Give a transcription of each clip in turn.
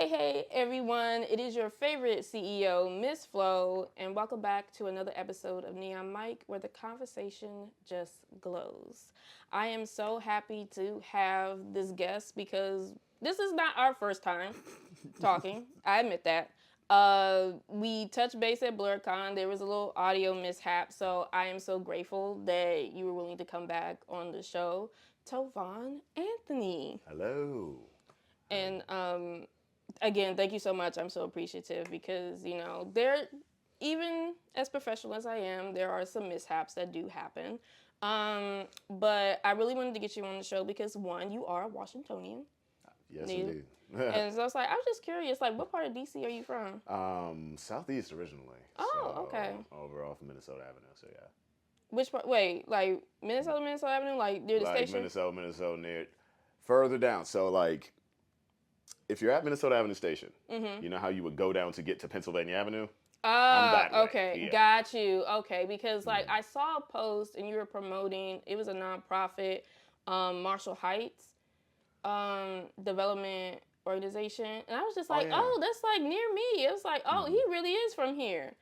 Hey, everyone. It is your favorite CEO, Miss Flo, and welcome back to another episode of Neon Mike, where the conversation just glows. I am so happy to have this guest because this is not our first time talking. I admit that. We touched base at BlurCon. There was a little audio mishap, so I am so grateful that you were willing to come back on the show. Tovaun Anthony. Hello. And again, thank you so much. I'm so appreciative because, even as professional as I am, there are some mishaps that do happen. But I really wanted to get you on the show because, one, you are a Washingtonian. Yes, Native. indeed. And so I was like, I was just curious, like, what part of DC are you from? Southeast originally. Oh, so okay. Over off Minnesota Avenue. So yeah. Which part? Wait, like Minnesota Avenue, like near the Like station? Minnesota near further down. So like, if you're at Minnesota Avenue Station, you know how you would go down to get to Pennsylvania Avenue. I'm that way. Okay, Yeah. got you. Okay, because like I saw a post and you were promoting. It was a nonprofit, Marshall Heights, development organization, and I was just like, yeah. oh, that's like near me. It was like, oh, he really is from here.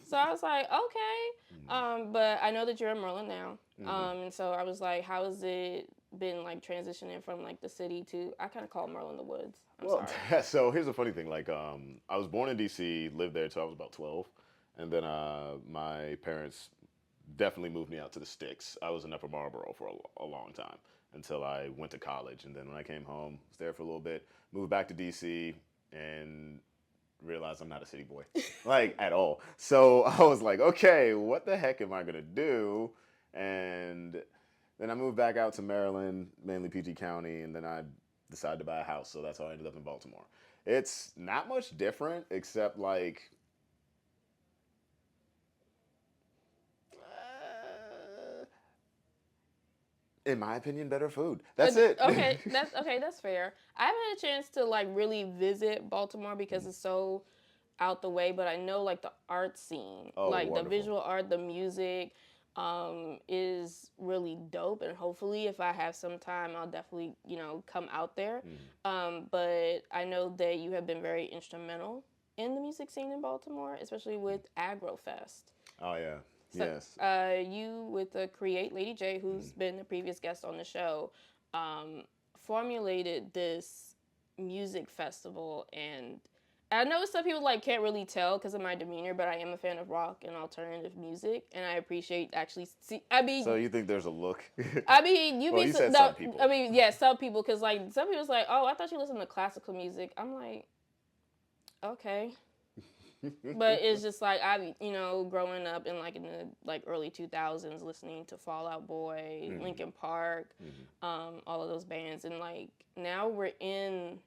So I was like, okay, but I know that you're in Merlin now, and so I was like, how has it been like transitioning from like the city to? I kind of call Merlin the woods. I'm sorry. So here's the funny thing. Like, I was born in D.C., lived there until I was about 12, and then my parents definitely moved me out to the sticks. I was in Upper Marlboro for a long time until I went to college, and then when I came home, was there for a little bit, moved back to D.C., and realized I'm not a city boy, like at all. So I was like, okay, what the heck am I gonna do? And then I moved back out to Maryland, mainly PG County, and then I decided to buy a house. So that's how I ended up in Baltimore. It's not much different, except like, in my opinion, better food. That's it. Okay, that's fair. I haven't had a chance to like really visit Baltimore because it's so out the way, but I know like the art scene, Oh, like the wonderful. visual art, the music, is really dope. And hopefully, if I have some time, I'll definitely come out there. But I know that you have been very instrumental in the music scene in Baltimore, especially with AgroFest. Oh yeah. So, Yes. you with the Create Lady J, who's been a previous guest on the show, formulated this music festival, and I know some people like can't really tell because of my demeanor, but I am a fan of rock and alternative music, and I appreciate actually. So you think there's a look? I mean, Well, you said some people. I mean, yeah, some people, because like some people's like, oh, I thought you listened to classical music. I'm like, okay. But it's just like growing up in the early 2000s, listening to Fall Out Boy, Linkin Park, all of those bands, and like now we're in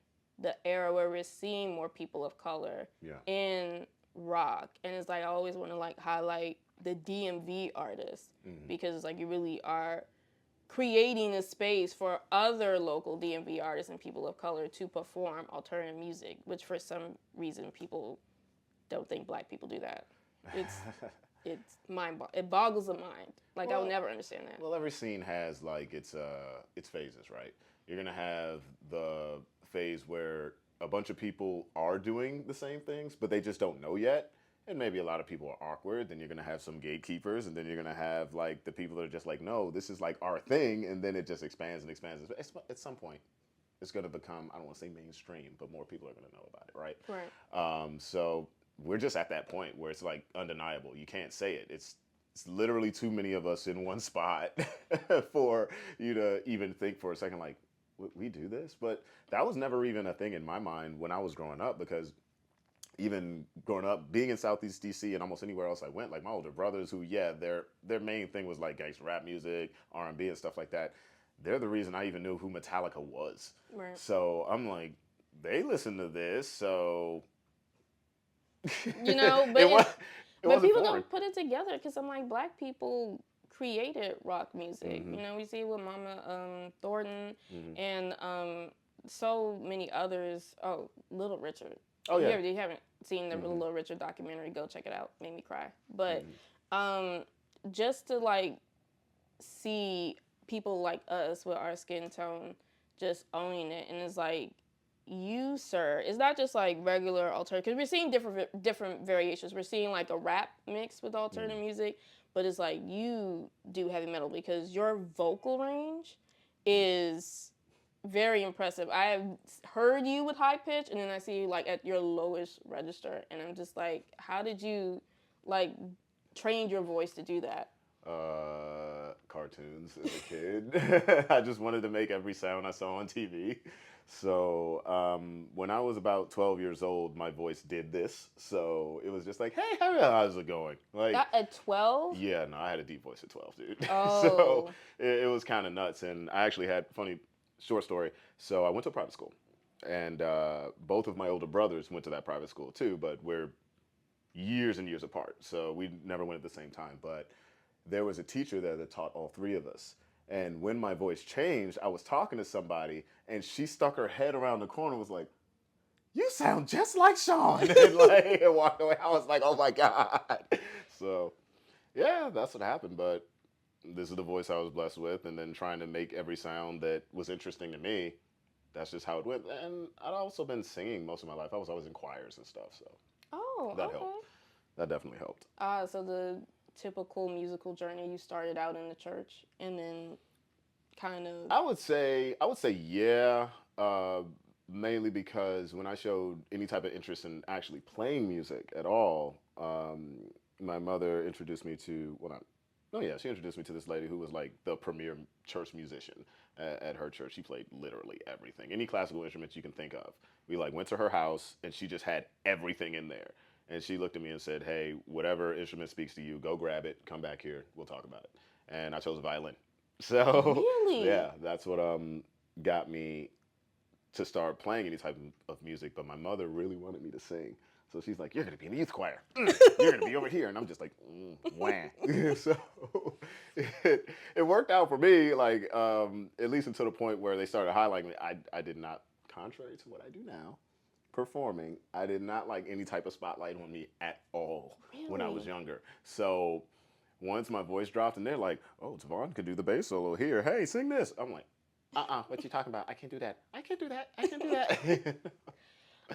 the era where we're seeing more people of color in rock, and it's like I always want to like highlight the DMV artists because it's like you really are creating a space for other local DMV artists and people of color to perform alternative music, which for some reason people don't think black people do that. It's it boggles the mind. Like I would never understand that. Well, every scene has like its phases, right? You're gonna have the phase where a bunch of people are doing the same things, but they just don't know yet, and maybe a lot of people are awkward. Then you're gonna have some gatekeepers, and then you're gonna have like the people that are just like, no, this is like our thing, and then it just expands and expands. At some point, it's gonna become, I don't want to say mainstream, but more people are gonna know about it, right? Right. So we're just at that point where it's like undeniable. You can't say it. It's literally too many of us in one spot for you to even think for a second like, we do this? But that was never even a thing in my mind when I was growing up, because even growing up, being in Southeast DC and almost anywhere else I went, like my older brothers who, their main thing was like gangster rap music, R&B and stuff like that. They're the reason I even knew who Metallica was. Right. So I'm like, they listen to this, so but people don't put it together because I'm like, black people created rock music. We see it with Mama Thornton and so many others. Oh, Little Richard. Oh yeah. If you haven't seen the Little Richard documentary, go check it out. Made me cry. But just to like see people like us with our skin tone just owning it, and it's like you, sir, it's not just like regular alternative, because we're seeing different variations. We're seeing like a rap mix with alternative music, but it's like you do heavy metal because your vocal range is very impressive. I have heard you with high pitch, and then I see you like at your lowest register, and I'm just like, how did you like train your voice to do that? Cartoons as a kid. I just wanted to make every sound I saw on TV. So when I was about 12 years old, my voice did this. So it was just like, hey, how's it going? Like At 12? yeah, no, I had a deep voice at 12, dude. So Oh. it was kind of nuts. And I actually had funny short story. So I went to a private school, and both of my older brothers went to that private school too. But we're years and years apart, so we never went at the same time. But there was a teacher there that taught all three of us. And when my voice changed, I was talking to somebody, and she stuck her head around the corner and was like, you sound just like Sean. And like, and walked away. I was like, oh my God. So, yeah, that's what happened. But this is the voice I was blessed with. And then trying to make every sound that was interesting to me, that's just how it went. And I'd also been singing most of my life. I was always in choirs and stuff. So Oh, that okay. helped. That definitely helped. So the typical musical journey, you started out in the church and then kind of. I would say yeah. Mainly because when I showed any type of interest in actually playing music at all, my mother introduced me to she introduced me to this lady who was like the premier church musician at her church. She played literally everything, any classical instruments you can think of. We like went to her house and she just had everything in there. And she looked at me and said, "Hey, whatever instrument speaks to you, go grab it, come back here, we'll talk about it." And I chose a violin. So Really? yeah, that's what got me to start playing any type of music. But my mother really wanted me to sing, so she's like, "You're gonna be in the youth choir. You're gonna be over here," and I'm just like, "Wah." So it worked out for me, like at least until the point where they started highlighting me. I did not, contrary to what I do now, performing, I did not like any type of spotlight on me at all when I was Really? younger. So once my voice dropped and they're like, "Oh, Tovaun could do the bass solo here. Hey, sing this." I'm like, what you talking about? I can't do that. I can't do that. I can't do that.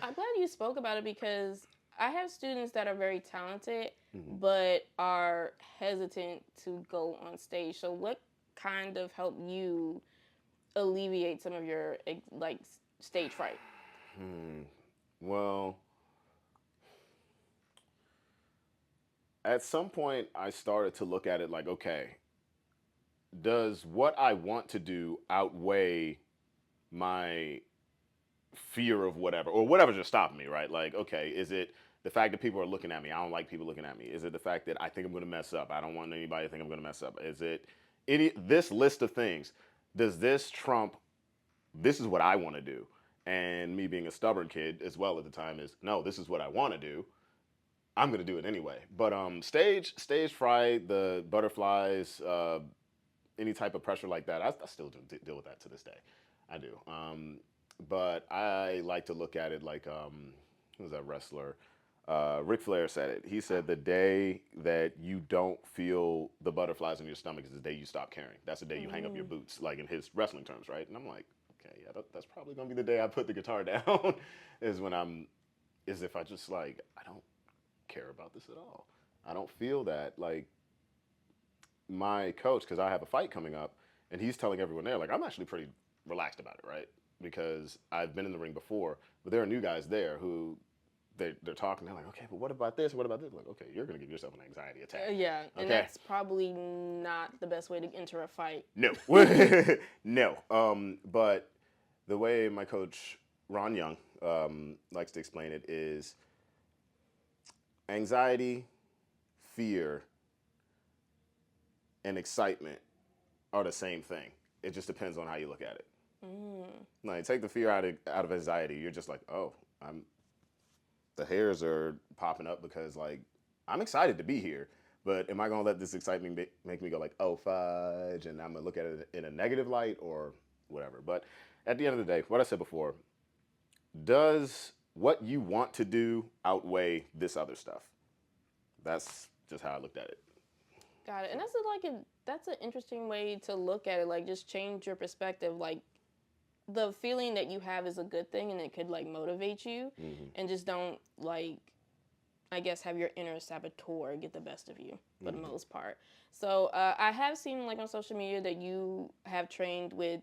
I'm glad you spoke about it because I have students that are very talented but are hesitant to go on stage. So what kind of helped you alleviate some of your like stage fright? Well, at some point I started to look at it like, okay, does what I want to do outweigh my fear of whatever, or whatever's just stopping me, right? Like, okay, is it the fact that people are looking at me? I don't like people looking at me. Is it the fact that I think I'm going to mess up? I don't want anybody to think I'm going to mess up. Is it this list of things? Does this trump? This is what I want to do. And me being a stubborn kid as well at the time is, no, this is what I want to do. I'm going to do it anyway. But stage fright, the butterflies, any type of pressure like that, I still do deal with that to this day. I do. But I like to look at it like, who was that wrestler? Ric Flair said it. He said the day that you don't feel the butterflies in your stomach is the day you stop caring. That's the day you hang up your boots, like in his wrestling terms, right? And I'm like, okay, yeah, that's probably gonna be the day I put the guitar down. Is if I just like, I don't care about this at all. I don't feel that. Like my coach, because I have a fight coming up, and he's telling everyone there, like, I'm actually pretty relaxed about it, right? Because I've been in the ring before, but there are new guys there who they're talking. They're like, okay, but what about this? What about this? Like, okay, you're gonna give yourself an anxiety attack. Yeah, and Okay. that's probably not the best way to enter a fight. No, no. But the way my coach Ron Young likes to explain it is anxiety, fear, and excitement are the same thing. It just depends on how you look at it. Like, take the fear out of anxiety. You're just like, oh, the hairs are popping up because like I'm excited to be here. But am I gonna let this excitement make me go like, oh fudge, and I'm gonna look at it in a negative light or whatever? But at the end of the day, what I said before, does what you want to do outweigh this other stuff? That's just how I looked at it. Got it. And that's an interesting way to look at it. Like, just change your perspective. Like, the feeling that you have is a good thing and it could like motivate you, and just don't like, I guess, have your inner saboteur get the best of you for the most part. So I have seen like on social media that you have trained with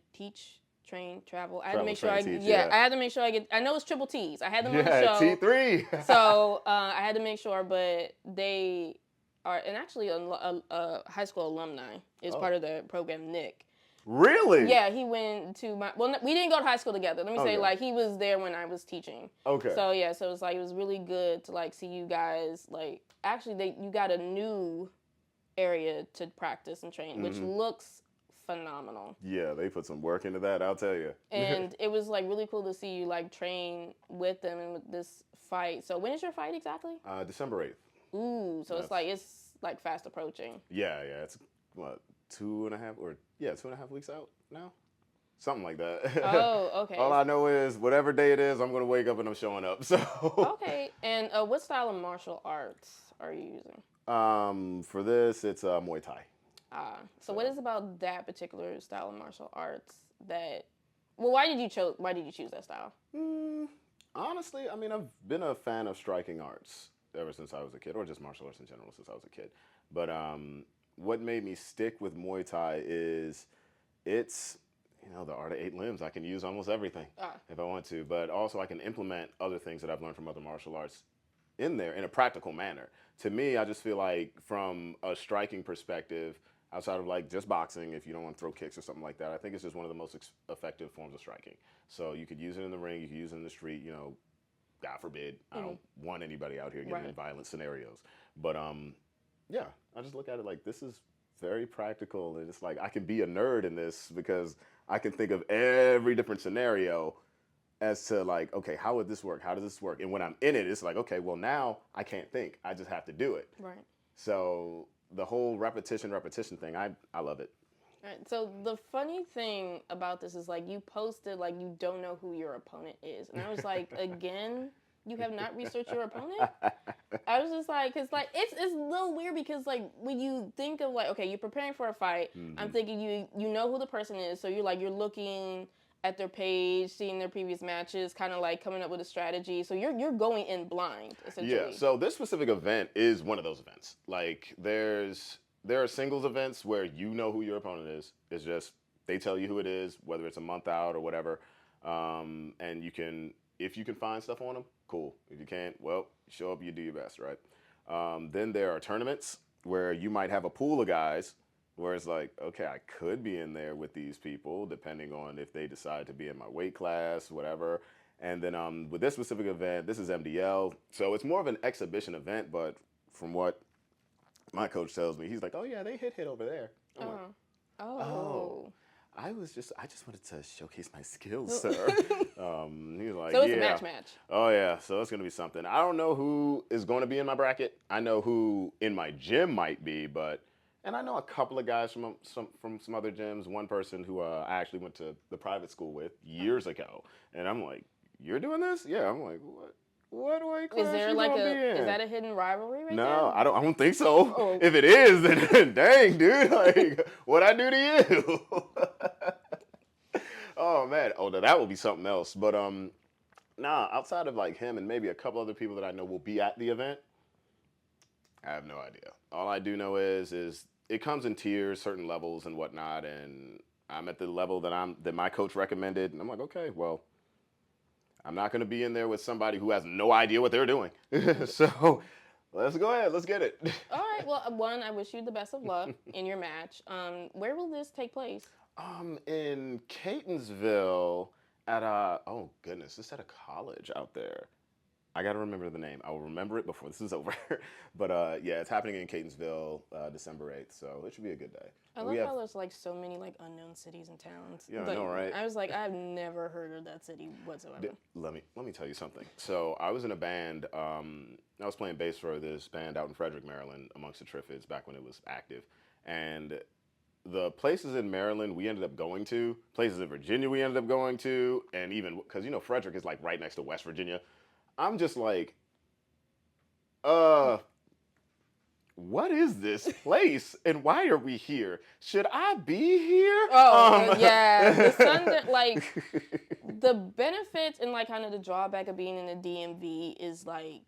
train, travel. I had to make sure I had to make sure I get. I know it's triple T's. I had them on the show. T3. So I had to make sure, but they are, and actually a high school alumni is part of the program. Nick. Really? Yeah, he went to my. Well, we didn't go to high school together. Let me say, like, he was there when I was teaching. Okay. So yeah, so it was really good to like see you guys. Like, actually, you got a new area to practice and train, which looks phenomenal. Yeah, they put some work into that, I'll tell you. And it was like really cool to see you like train with them and with this fight. So when is your fight exactly? December 8th. Ooh, so it's like fast approaching. Yeah, it's what, 2.5 weeks out now? Something like that. Oh, okay. All I know is whatever day it is, I'm going to wake up and I'm showing up. So. Okay, and what style of martial arts are you using? For this, it's Muay Thai. So what is about that particular style of martial arts that? Well, why did you choose that style? Honestly, I mean, I've been a fan of striking arts ever since I was a kid, or just martial arts in general since I was a kid. But what made me stick with Muay Thai is it's, the art of 8 limbs. I can use almost everything if I want to, but also I can implement other things that I've learned from other martial arts in there in a practical manner. To me, I just feel like from a striking perspective, outside of like just boxing, if you don't want to throw kicks or something like that, I think it's just one of the most effective forms of striking. So you could use it in the ring, you could use it in the street, God forbid, I don't want anybody out here getting in violent scenarios. But yeah, I just look at it like this is very practical, and it's like I can be a nerd in this because I can think of every different scenario as to like, okay, how would this work? How does this work? And when I'm in it, it's like, okay, well now I can't think. I just have to do it. Right. So the whole repetition thing, I love it. Right. So the funny thing about this is like you posted like you don't know who your opponent is. And I was like, again, you have not researched your opponent? I was just like, cause like it's a little weird because like when you think of like, okay, you're preparing for a fight, I'm thinking you know who the person is, so you're looking at their page, seeing their previous matches, kind of like coming up with a strategy. So you're going in blind, essentially. Yeah. So this specific event is one of those events. Like there are singles events where you know who your opponent is. It's just they tell you who it is, whether it's a month out or whatever, and if you can find stuff on them, cool. If you can't, well, show up, you do your best, right? Then there are tournaments where you might have a pool of guys where it's like, okay, I could be in there with these people depending on if they decide to be in my weight class, whatever. And then with this specific event, this is MDL. So it's more of an exhibition event, but from what my coach tells me, he's like, oh yeah, they hit over there. I'm like, oh. I just wanted to showcase my skills, sir. He's like, so it's a match. Oh yeah, so it's gonna be something. I don't know who is going to be in my bracket. I know who in my gym might be, and I know a couple of guys from some other gyms. One person who I actually went to the private school with years ago, and I'm like, you're doing this? Yeah. I'm like, what? What weight class is there you like gonna be in? Is that a hidden rivalry right No, there? I don't think so. Oh. If it is, then dang, dude, like, what'd I do to you? Oh man, no, that will be something else. But nah, outside of like him and maybe a couple other people that I know will be at the event, I have no idea. All I do know is it comes in tiers, certain levels and whatnot, and I'm at the level that my coach recommended, and I'm like, okay, well, I'm not going to be in there with somebody who has no idea what they're doing. So let's go ahead. Let's get it. All right. Well, one, I wish you the best of luck in your match. Where will this take place? In Catonsville at oh goodness, it's at a college out there. I got to remember the name. I will remember it before this is over. But yeah, it's happening in Catonsville, December 8th. So it should be a good day. I love how there's like so many like unknown cities and towns. Yeah, I know, right? I was like, I've never heard of that city whatsoever. Let me tell you something. So I was in a band. I was playing bass for this band out in Frederick, Maryland, amongst the Triffids back when it was active. And the places in Maryland we ended up going to, places in Virginia we ended up going to, and even because Frederick is like right next to West Virginia. I'm just like, what is this place and why are we here? Should I be here? Yeah, the sun, like, the benefits and, like, kind of the drawback of being in the DMV is, like,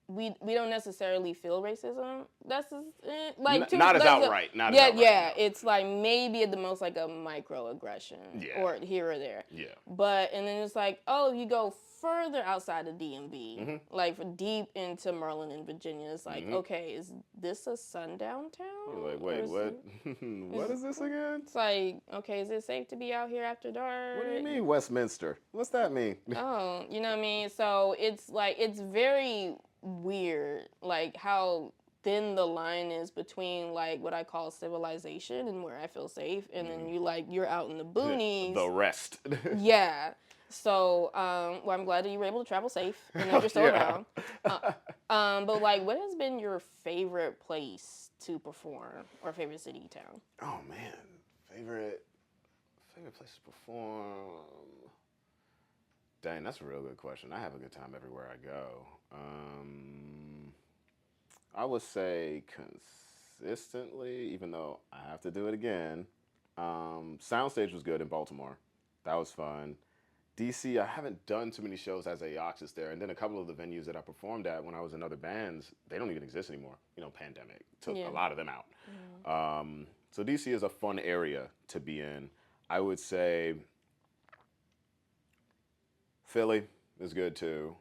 we don't necessarily feel racism. That's like not as outright. Not as outright. Yeah. No. It's like maybe at the most like a microaggression or here or there. Yeah. But and then it's like, oh, you go further outside of DMV, like deep into Maryland and Virginia. It's like, okay, is this a sundown town? You're like, wait, what? What is this again? It's like, okay, is it safe to be out here after dark? What do you mean Westminster? What's that mean? Oh, you know what I mean? So it's like it's very weird, like how thin the line is between like what I call civilization and where I feel safe, and then you're out in the boonies. The rest. Yeah. So, well, I'm glad that you were able to travel safe and that you're still around. But like, what has been your favorite place to perform or favorite city, town? Oh man, favorite place to perform. Dang, that's a real good question. I have a good time everywhere I go. I would say consistently, even though I have to do it again. Soundstage was good in Baltimore. That was fun. DC, I haven't done too many shows as Aexois there. And then a couple of the venues that I performed at when I was in other bands, they don't even exist anymore. You know, pandemic took a lot of them out. So DC is a fun area to be in. I would say Philly is good too.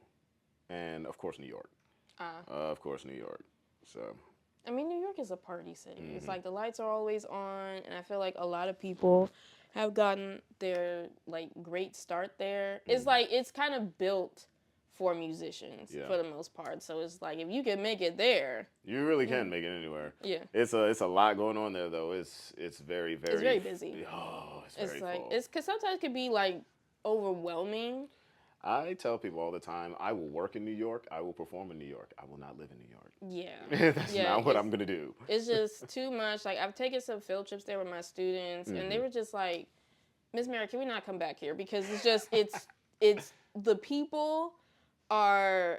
And of course, New York. Of course, New York. So. I mean, New York is a party city. It's like the lights are always on, and I feel like a lot of people have gotten their like great start there. It's like it's kind of built for musicians for the most part. So it's like if you can make it there, you really can make it anywhere. Yeah, it's a lot going on there though. It's very it's very busy. Oh, it's very like full. It's because sometimes it can be like overwhelming. I tell people all the time, I will work in New York. I will perform in New York. I will not live in New York. Yeah. That's not what I'm going to do. It's just too much. Like, I've taken some field trips there with my students, and they were just like, Miss Mary, can we not come back here? Because it's just, it's the people are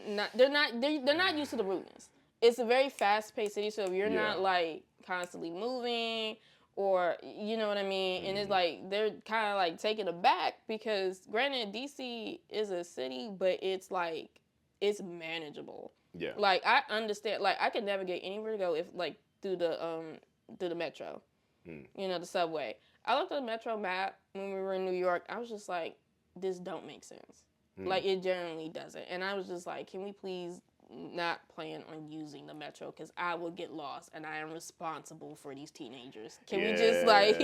not, they're not used to the rudeness. It's a very fast-paced city, so if you're not, like, constantly moving, or, you know what I mean? And it's like, they're kind of like taken aback because, granted, DC is a city, but it's like, it's manageable. Yeah. Like, I understand, like, I could navigate anywhere to go if, like, through the metro, you know, the subway. I looked at the metro map when we were in New York. I was just like, this don't make sense. Like, it generally doesn't. And I was just like, can we please not plan on using the metro because I will get lost and I am responsible for these teenagers. Can we just like,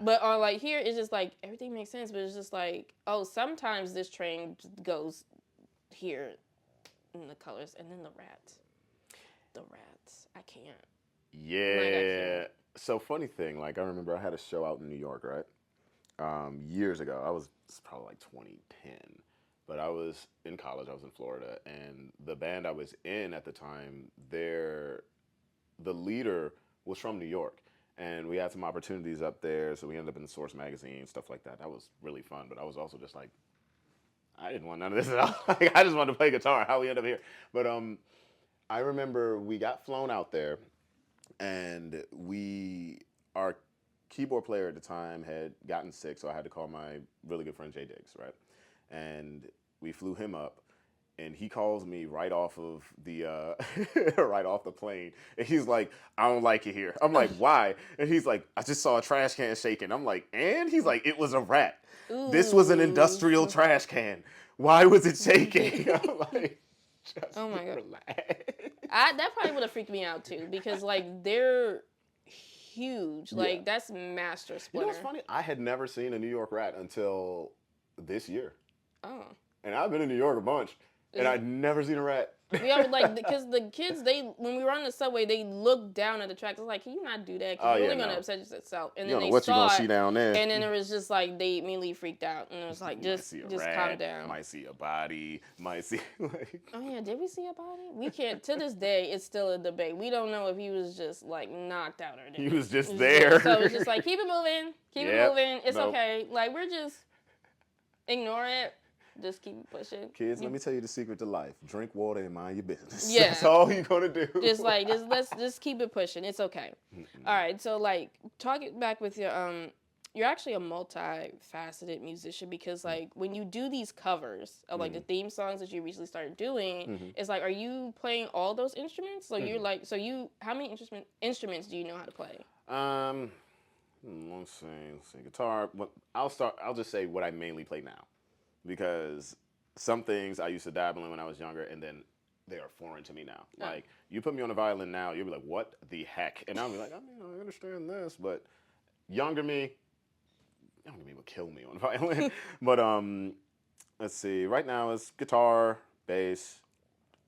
but on like here it's just like everything makes sense, but it's just like, oh, sometimes this train goes here in the colors and then the rats, I can't. Yeah. Like, I can't. So funny thing, like I remember I had a show out in New York, right? Years ago. It's probably like 2010. But I was in college, I was in Florida, and the band I was in at the time, the leader was from New York. And we had some opportunities up there, so we ended up in Source magazine, stuff like that. That was really fun, but I was also just like, I didn't want none of this at all. Like, I just wanted to play guitar, how we end up here. But I remember we got flown out there, and our keyboard player at the time had gotten sick, so I had to call my really good friend Jay Diggs, right? And we flew him up, and he calls me right off of the right off the plane, and he's like, "I don't like it here." I'm like, "Why?" And he's like, "I just saw a trash can shaking." I'm like, "And?" He's like, "It was a rat. Ooh. This was an industrial trash can. Why was it shaking?" I'm like, "Just oh my God. Relax." That probably would have freaked me out too because like they're huge. Like that's master splinter. You know what's funny? I had never seen a New York rat until this year. Oh. And I've been in New York a bunch, and I'd never seen a rat. Yeah, like, because the kids, when we were on the subway, they looked down at the tracks. I was like, can you not do that? Because you're really going to upset yourself. And then they what saw you gonna it, see down there. and then it was just like, they immediately freaked out. And it was like, just rat, calm down. Might see a body, might see, like... Oh, yeah, did we see a body? We can't, to this day, it's still a debate. We don't know if he was just, like, knocked out or He was just there. So it's just like, keep it moving. Keep it moving. It's okay. Like, we're just, ignore it. Just keep it pushing. Kids, let me tell you the secret to life. Drink water and mind your business. Yeah. That's all you're going to do. Let's keep it pushing. It's okay. All right. So like talking back with your you're actually a multifaceted musician because like when you do these covers of like the theme songs that you recently started doing, it's like are you playing all those instruments? So you're like how many instruments do you know how to play? Let's see. Guitar. I'll just say what I mainly play now, because some things I used to dabble in when I was younger, and then they are foreign to me now. Oh. Like you put me on a violin now, you'll be like, "What the heck?" And I'll be like, I understand this," but younger me would kill me on violin. But let's see. Right now it's guitar, bass,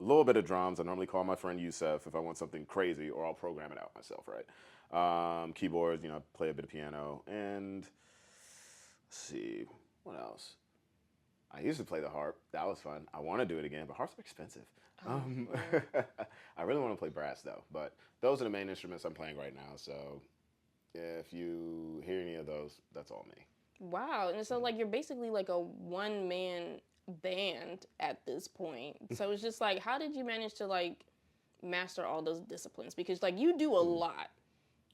a little bit of drums. I normally call my friend Yusef if I want something crazy, or I'll program it out myself. Right. Keyboards. Play a bit of piano, and let's see what else. I used to play the harp. That was fun. I want to do it again, but harps are expensive. I really want to play brass though. But those are the main instruments I'm playing right now. So if you hear any of those, that's all me. Wow. And so like you're basically like a one-man band at this point. So it's just like how did you manage to like master all those disciplines? Because like you do a lot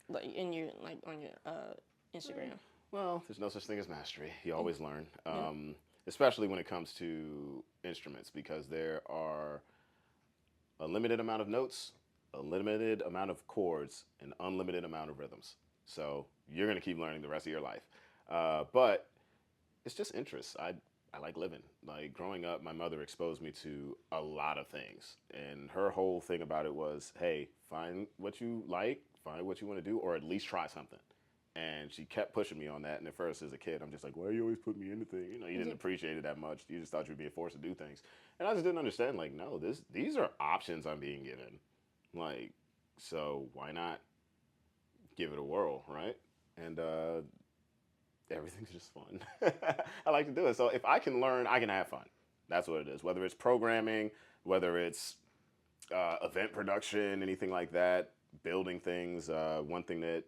like in your like on your Instagram. Well, there's no such thing as mastery. You always learn. Especially when it comes to instruments, because there are a limited amount of notes, a limited amount of chords, an unlimited amount of rhythms. So you're going to keep learning the rest of your life. But it's just interest. I like living. Like growing up, my mother exposed me to a lot of things. And her whole thing about it was, hey, find what you like, find what you want to do, or at least try something. And she kept pushing me on that. And at first, as a kid, I'm just like, why you always put me into things? You didn't appreciate it that much. You just thought you were being forced to do things. And I just didn't understand, like, no, these are options I'm being given. Like, so why not give it a whirl, right? And everything's just fun. I like to do it. So if I can learn, I can have fun. That's what it is. Whether it's programming, whether it's event production, anything like that, building things. One thing that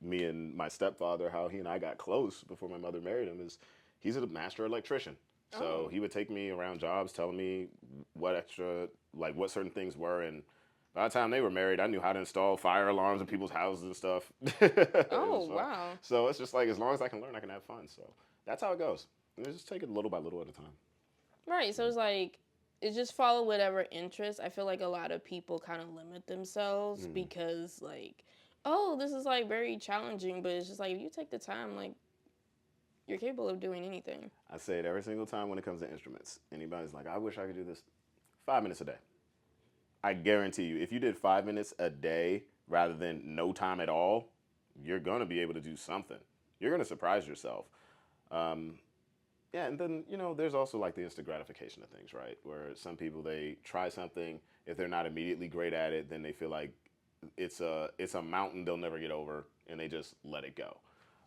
me and my stepfather, how he and I got close before my mother married him, is he's a master electrician. So he would take me around jobs, telling me what certain things were. And by the time they were married, I knew how to install fire alarms in people's houses and stuff. Wow. So it's just like, as long as I can learn, I can have fun. So that's how it goes. You just take it little by little at a time. Right. So it's like, it just follow whatever interest. I feel like a lot of people kind of limit themselves because like, oh, this is like very challenging, but it's just like if you take the time, like you're capable of doing anything. I say it every single time when it comes to instruments. Anybody's like, I wish I could do this 5 minutes a day. I guarantee you, if you did 5 minutes a day rather than no time at all, you're going to be able to do something. You're going to surprise yourself. And then, there's also like the instant gratification of things, right? Where some people, they try something. If they're not immediately great at it, then they feel like it's a mountain they'll never get over, and they just let it go.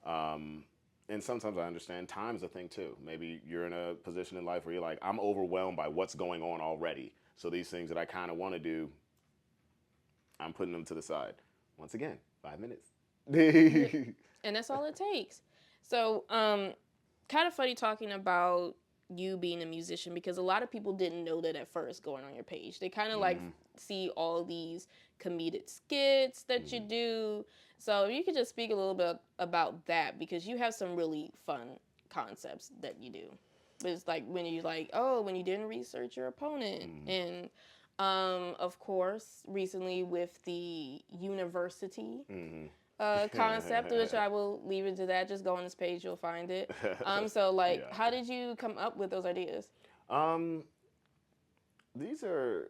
And sometimes I understand time's a thing too. Maybe you're in a position in life where you're like, I'm overwhelmed by what's going on already. So these things that I kind of want to do, I'm putting them to the side. Once again, 5 minutes. And that's all it takes. So, kind of funny talking about you being a musician, because a lot of people didn't know that at first going on your page. They kind of like see all these comedic skits that you do. So you could just speak a little bit about that, because you have some really fun concepts that you do. But it's like when you didn't research your opponent. And of course, recently with the university concept, which I will leave it to that. Just go on this page, you'll find it. So like, how did you come up with those ideas? These are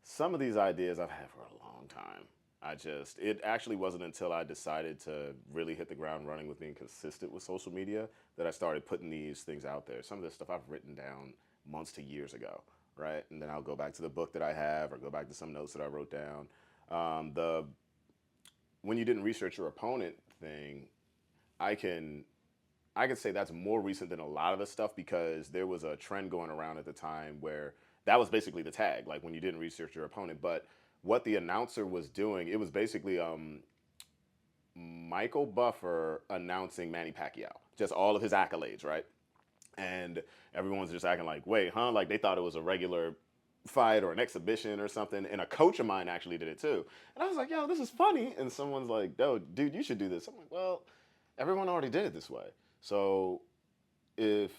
some of these ideas I've had for a long time. It actually wasn't until I decided to really hit the ground running with being consistent with social media that I started putting these things out there. Some of this stuff I've written down months to years ago, right? And then I'll go back to the book that I have, or go back to some notes that I wrote down. When you didn't research your opponent thing, I can say that's more recent than a lot of the stuff, because there was a trend going around at the time where that was basically the tag, like when you didn't research your opponent. But what the announcer was doing, it was basically Michael Buffer announcing Manny Pacquiao, just all of his accolades, right? and everyone's just acting like, wait, huh? Like they thought it was a regular fight or an exhibition or something. And a coach of mine actually did it too. And I was like, yo, this is funny. And someone's like, no, dude, you should do this. I'm like, well, everyone already did it this way. So if,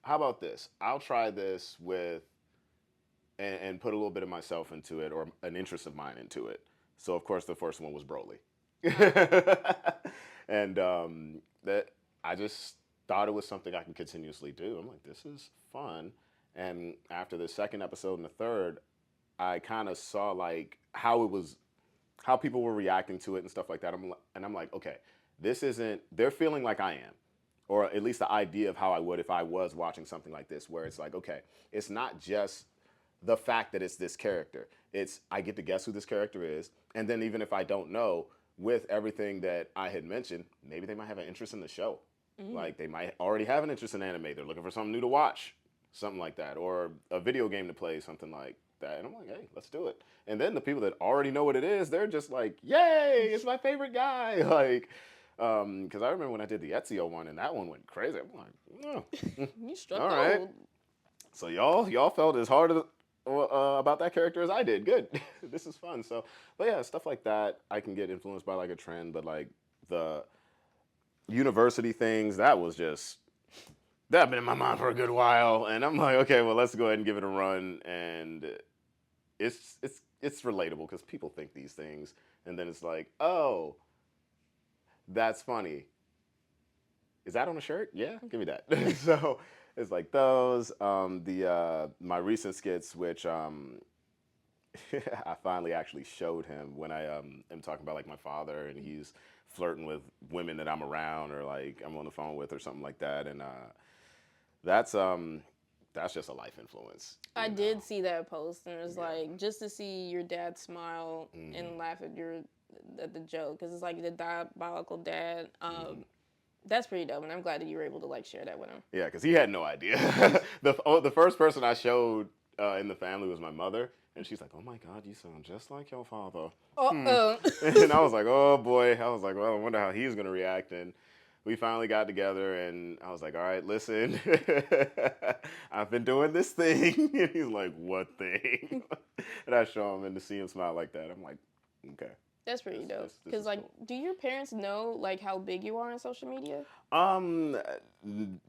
how about this? I'll try this with, and put a little bit of myself into it or an interest of mine into it. So of course the first one was Broly. And that I just thought it was something I can continuously do. I'm like, this is fun. And after the second episode and the third, I kind of saw like how it was, how people were reacting to it and stuff like that. I'm like, okay, this isn't. They're feeling like I am, or at least the idea of how I would if I was watching something like this, where it's like, okay, it's not just the fact that it's this character. It's I get to guess who this character is, and then even if I don't know, with everything that I had mentioned, maybe they might have an interest in the show. Like they might already have an interest in anime. They're looking for something new to watch, something like that, or a video game to play, something like that. And I'm like, hey, let's do it. And then the people that already know what it is, they're just like, yay, it's my favorite guy. Like, because I remember when I did the Ezio one, and that one went crazy. I'm like, oh, You struck all right. gold. So y'all felt as hard about that character as I did. Good. This is fun. So, but yeah, stuff like that. I can get influenced by like a trend, but like the university things, that had been in my mind for a good while. And I'm like, okay, well, let's go ahead and give it a run. And it's relatable because people think these things, and then it's like, oh, that's funny. Is that on a shirt? Yeah, give me that. So it's like those. My recent skits, which I finally actually showed him when I am talking about like my father, and he's flirting with women that I'm around or like I'm on the phone with or something like that, and that's just a life influence. I did see that post, and it was like just to see your dad smile and laugh at the joke, because it's like the diabolical dad. That's pretty dope, and I'm glad that you were able to like share that with him. Yeah, because he had no idea. The first person I showed in the family was my mother, and she's like, "Oh my God, you sound just like your father." And I was like, "Oh boy," I was like, "Well, I wonder how he's gonna react." And we finally got together, and I was like, "All right, listen, I've been doing this thing," and he's like, "What thing?" And I show him, and to see him smile like that, I'm like, "Okay." That's pretty dope. Because, like, cool. do your parents know, like, how big you are on social media?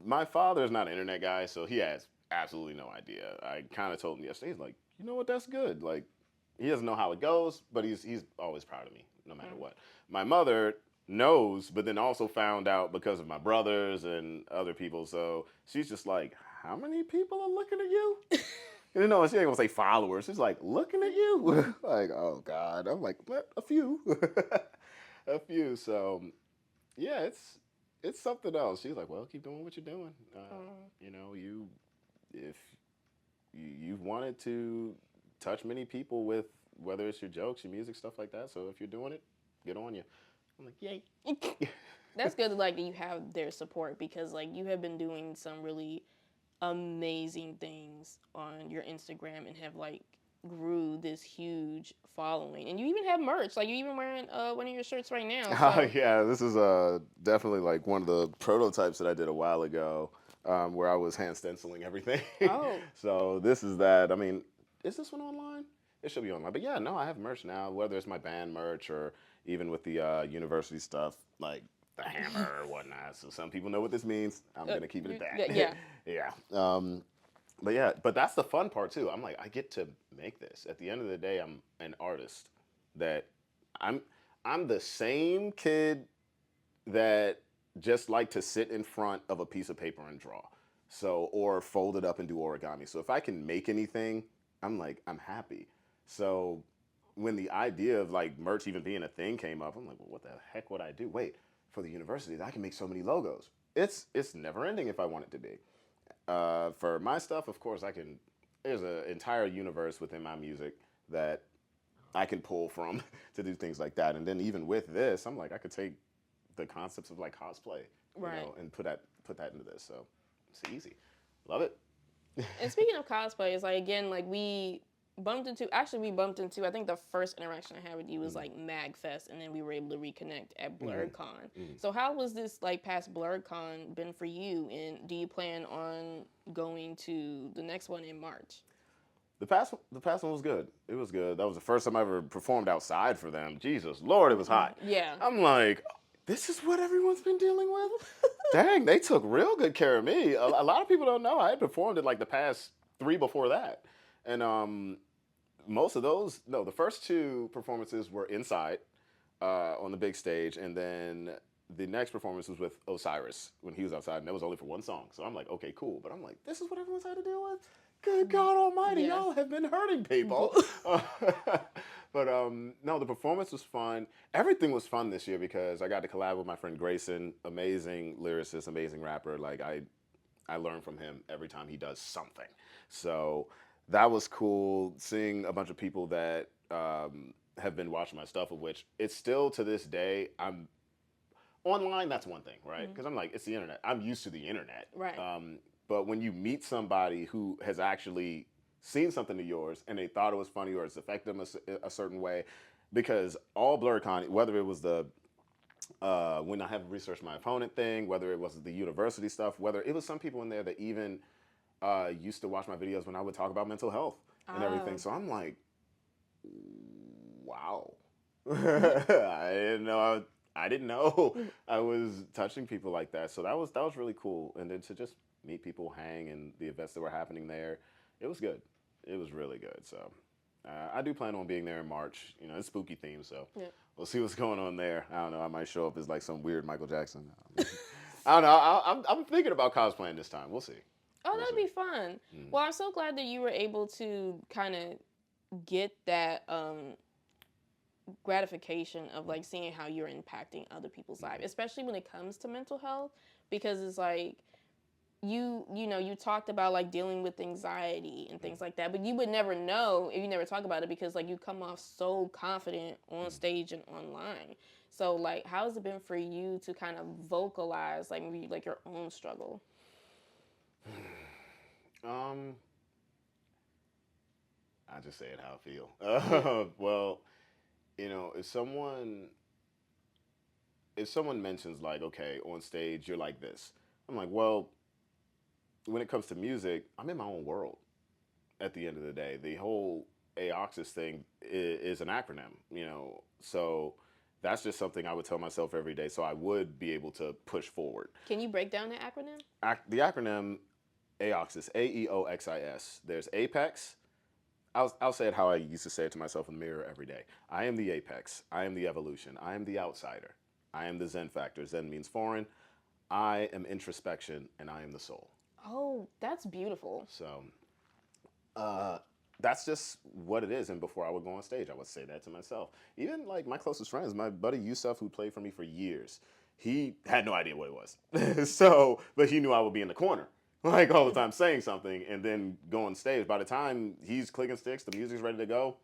My father's not an internet guy, so he has absolutely no idea. I kind of told him yesterday, he's like, you know what, that's good. Like, he doesn't know how it goes, but he's always proud of me, no matter what. My mother knows, but then also found out because of my brothers and other people, so she's just like, how many people are looking at you? You know, she ain't gonna say followers. She's like, looking at you. Like, oh God. I'm like, what? A few. A few. So, yeah, it's something else. She's like, well, keep doing what you're doing. You know, if you've wanted to touch many people with whether it's your jokes, your music, stuff like that. So if you're doing it, get on you. I'm like, yay. That's good, like, that you have their support, because, like, you have been doing some really amazing things on your Instagram and have like grew this huge following, and you even have merch. Like, you even wearing one of your shirts right now. So. Yeah, this is definitely like one of the prototypes that I did a while ago, where I was hand stenciling everything. Oh. So this is that. I mean, is this one online? It should be online. But yeah, no, I have merch now, whether it's my band merch or even with the university stuff, like the hammer or whatnot. So some people know what this means. I'm gonna keep it at that. Yeah. Yeah. But that's the fun part too. I'm like, I get to make this. At the end of the day, I'm an artist. That I'm the same kid that just like to sit in front of a piece of paper and draw. So, or fold it up and do origami. So if I can make anything, I'm like, I'm happy. So when the idea of like merch even being a thing came up, I'm like, well, what the heck would I do? Wait, for the university, I can make so many logos. It's never ending if I want it to be. For my stuff, of course, there's an entire universe within my music that I can pull from to do things like that. And then even with this, I'm like, I could take the concepts of like cosplay, Right. you know, and put that into this. So it's easy. Love it. And speaking of cosplay, it's like, again, like we we bumped into, I think the first interaction I had with you was like MagFest, and then we were able to reconnect at BlurredCon. So how was this like past BlurredCon been for you, and do you plan on going to the next one in March? The past one was good. It was good. That was the first time I ever performed outside for them. Jesus Lord, it was hot. Yeah. I'm like, this is what everyone's been dealing with? Dang, they took real good care of me. A lot of people don't know I had performed at like the past 3 before that. And most of those, no, the first 2 performances were inside on the big stage. And then the next performance was with Osiris when he was outside. And that was only for 1 song. So I'm like, okay, cool. But I'm like, this is what everyone's had to deal with? Good God Almighty, Yeah. y'all have been hurting people. But no, the performance was fun. Everything was fun this year because I got to collab with my friend Grayson, amazing lyricist, amazing rapper. Like I learn from him every time he does something. So that was cool. Seeing a bunch of people that have been watching my stuff, of which it's still to this day. I'm online. That's one thing, right? Because I'm like, it's the internet. I'm used to the internet. Right. But when you meet somebody who has actually seen something of yours and they thought it was funny or it's affected them a certain way, because all BlurredCon, whether it was the when I have researched my opponent thing, whether it was the university stuff, whether it was some people in there that even used to watch my videos when I would talk about mental health and everything. So I'm like, wow, I didn't know I was touching people like that. So that was really cool. And then to just meet people, hang, and the events that were happening there, it was good. It was really good. So I do plan on being there in March. You know, it's spooky theme, so we'll see what's going on there. I don't know. I might show up as like some weird Michael Jackson. I don't know. I'm thinking about cosplaying this time. We'll see. Oh, that'd be fun. Well, I'm so glad that you were able to kind of get that gratification of like seeing how you're impacting other people's lives, especially when it comes to mental health, because it's like you talked about like dealing with anxiety and things like that, but you would never know if you never talk about it, because like you come off so confident on stage and online. So like, how has it been for you to kind of vocalize like maybe like your own struggle? I just say it how I feel. Well, you know, if someone mentions like, okay, on stage you're like this, I'm like, well, when it comes to music, I'm in my own world. At the end of the day, the whole Aexois thing is an acronym, you know, so that's just something I would tell myself every day, so I would be able to push forward. Can you break down the acronym? The acronym Aexois, Aeoxis. There's Apex. I'll say it how I used to say it to myself in the mirror every day. I am the apex. I am the evolution. I am the outsider. I am the Zen factor. Zen means foreign. I am introspection, and I am the soul. Oh, that's beautiful. So that's just what it is. And before I would go on stage, I would say that to myself. Even like my closest friends, my buddy Yusuf, who played for me for years, he had no idea what it was. So, but he knew I would be in the corner, like all the time saying something, and then go on stage. By the time he's clicking sticks, the music's ready to go,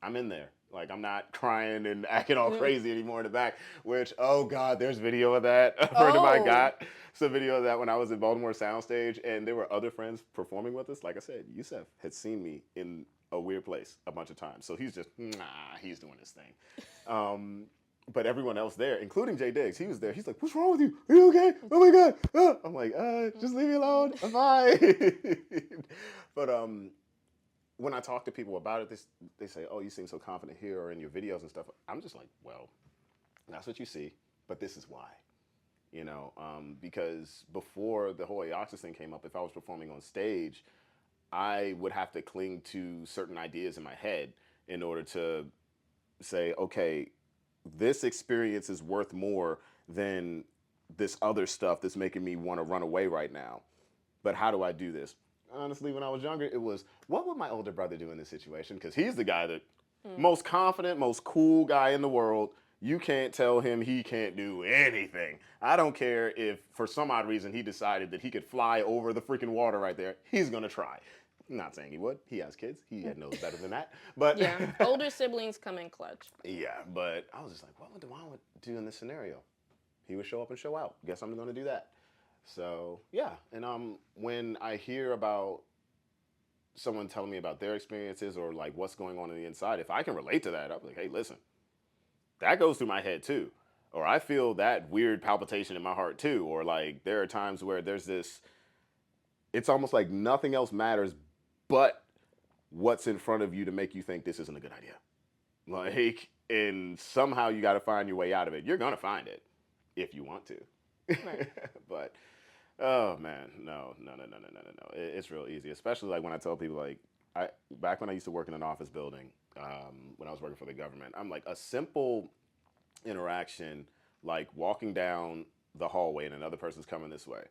I'm in there. Like, I'm not crying and acting all crazy anymore in the back, which, oh God, there's video of that. A friend of mine got some video of that when I was at Baltimore Soundstage, and there were other friends performing with us. Like I said, Yusuf had seen me in a weird place a bunch of times. So he's just, he's doing his thing. But everyone else there, including Jay Diggs, he was there. He's like, what's wrong with you? Are you okay? Oh my God. Ah. I'm like, just leave me alone. I'm fine. But when I talk to people about it, they say, oh, you seem so confident here or in your videos and stuff. I'm just like, well, that's what you see, but this is why. You know, because before the whole Aexois thing came up, if I was performing on stage, I would have to cling to certain ideas in my head in order to say, okay, this experience is worth more than this other stuff that's making me want to run away right now. But how do I do this? Honestly, when I was younger, it was, what would my older brother do in this situation? Because he's the guy that, most confident, most cool guy in the world. You can't tell him he can't do anything. I don't care if, for some odd reason, he decided that he could fly over the freaking water right there. He's going to try. I'm not saying he would. He has kids. He knows better than that. But yeah, older siblings come in clutch. Yeah, but I was just like, what would Tovaun do in this scenario? He would show up and show out. Guess I'm going to do that. So, yeah. And when I hear about someone telling me about their experiences or like what's going on the inside, if I can relate to that, I'm like, hey, listen, that goes through my head too. Or I feel that weird palpitation in my heart too. Or like there are times where there's this, it's almost like nothing else matters but what's in front of you to make you think this isn't a good idea. Like, and somehow you got to find your way out of it. You're going to find it if you want to. Right. But, oh man, no. It's real easy, especially like when I tell people, like, back when I used to work in an office building, when I was working for the government, I'm like, a simple interaction, like walking down the hallway and another person's coming this way.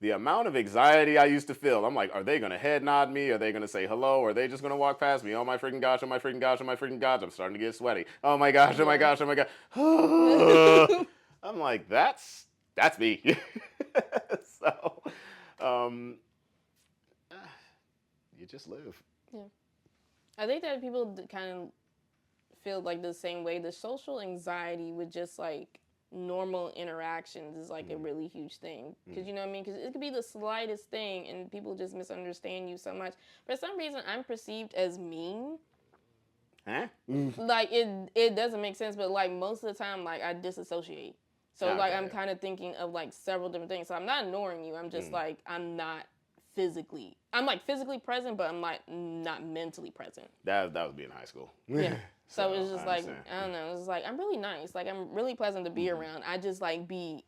The amount of anxiety I used to feel, I'm like, are they going to head nod me? Are they going to say hello? Are they just going to walk past me? Oh my freaking gosh, oh my freaking gosh, oh my freaking gosh. I'm starting to get sweaty. Oh my gosh, oh my gosh, oh my gosh. I'm like, that's me. So, um, you just live. Yeah. I think that people kind of feel like the same way. The social anxiety with just like normal interactions is like a really huge thing. Because you know what I mean? Because it could be the slightest thing and people just misunderstand you so much. For some reason, I'm perceived as mean. Huh? Like it doesn't make sense, but like most of the time, like I disassociate. So like I'm kind of thinking of like several different things. So I'm not ignoring you. I'm just like I'm like physically present, but I'm like not mentally present. That would be in high school. Yeah. So it's just like I don't know. It's like I'm really nice. Like I'm really pleasant to be around. I just like be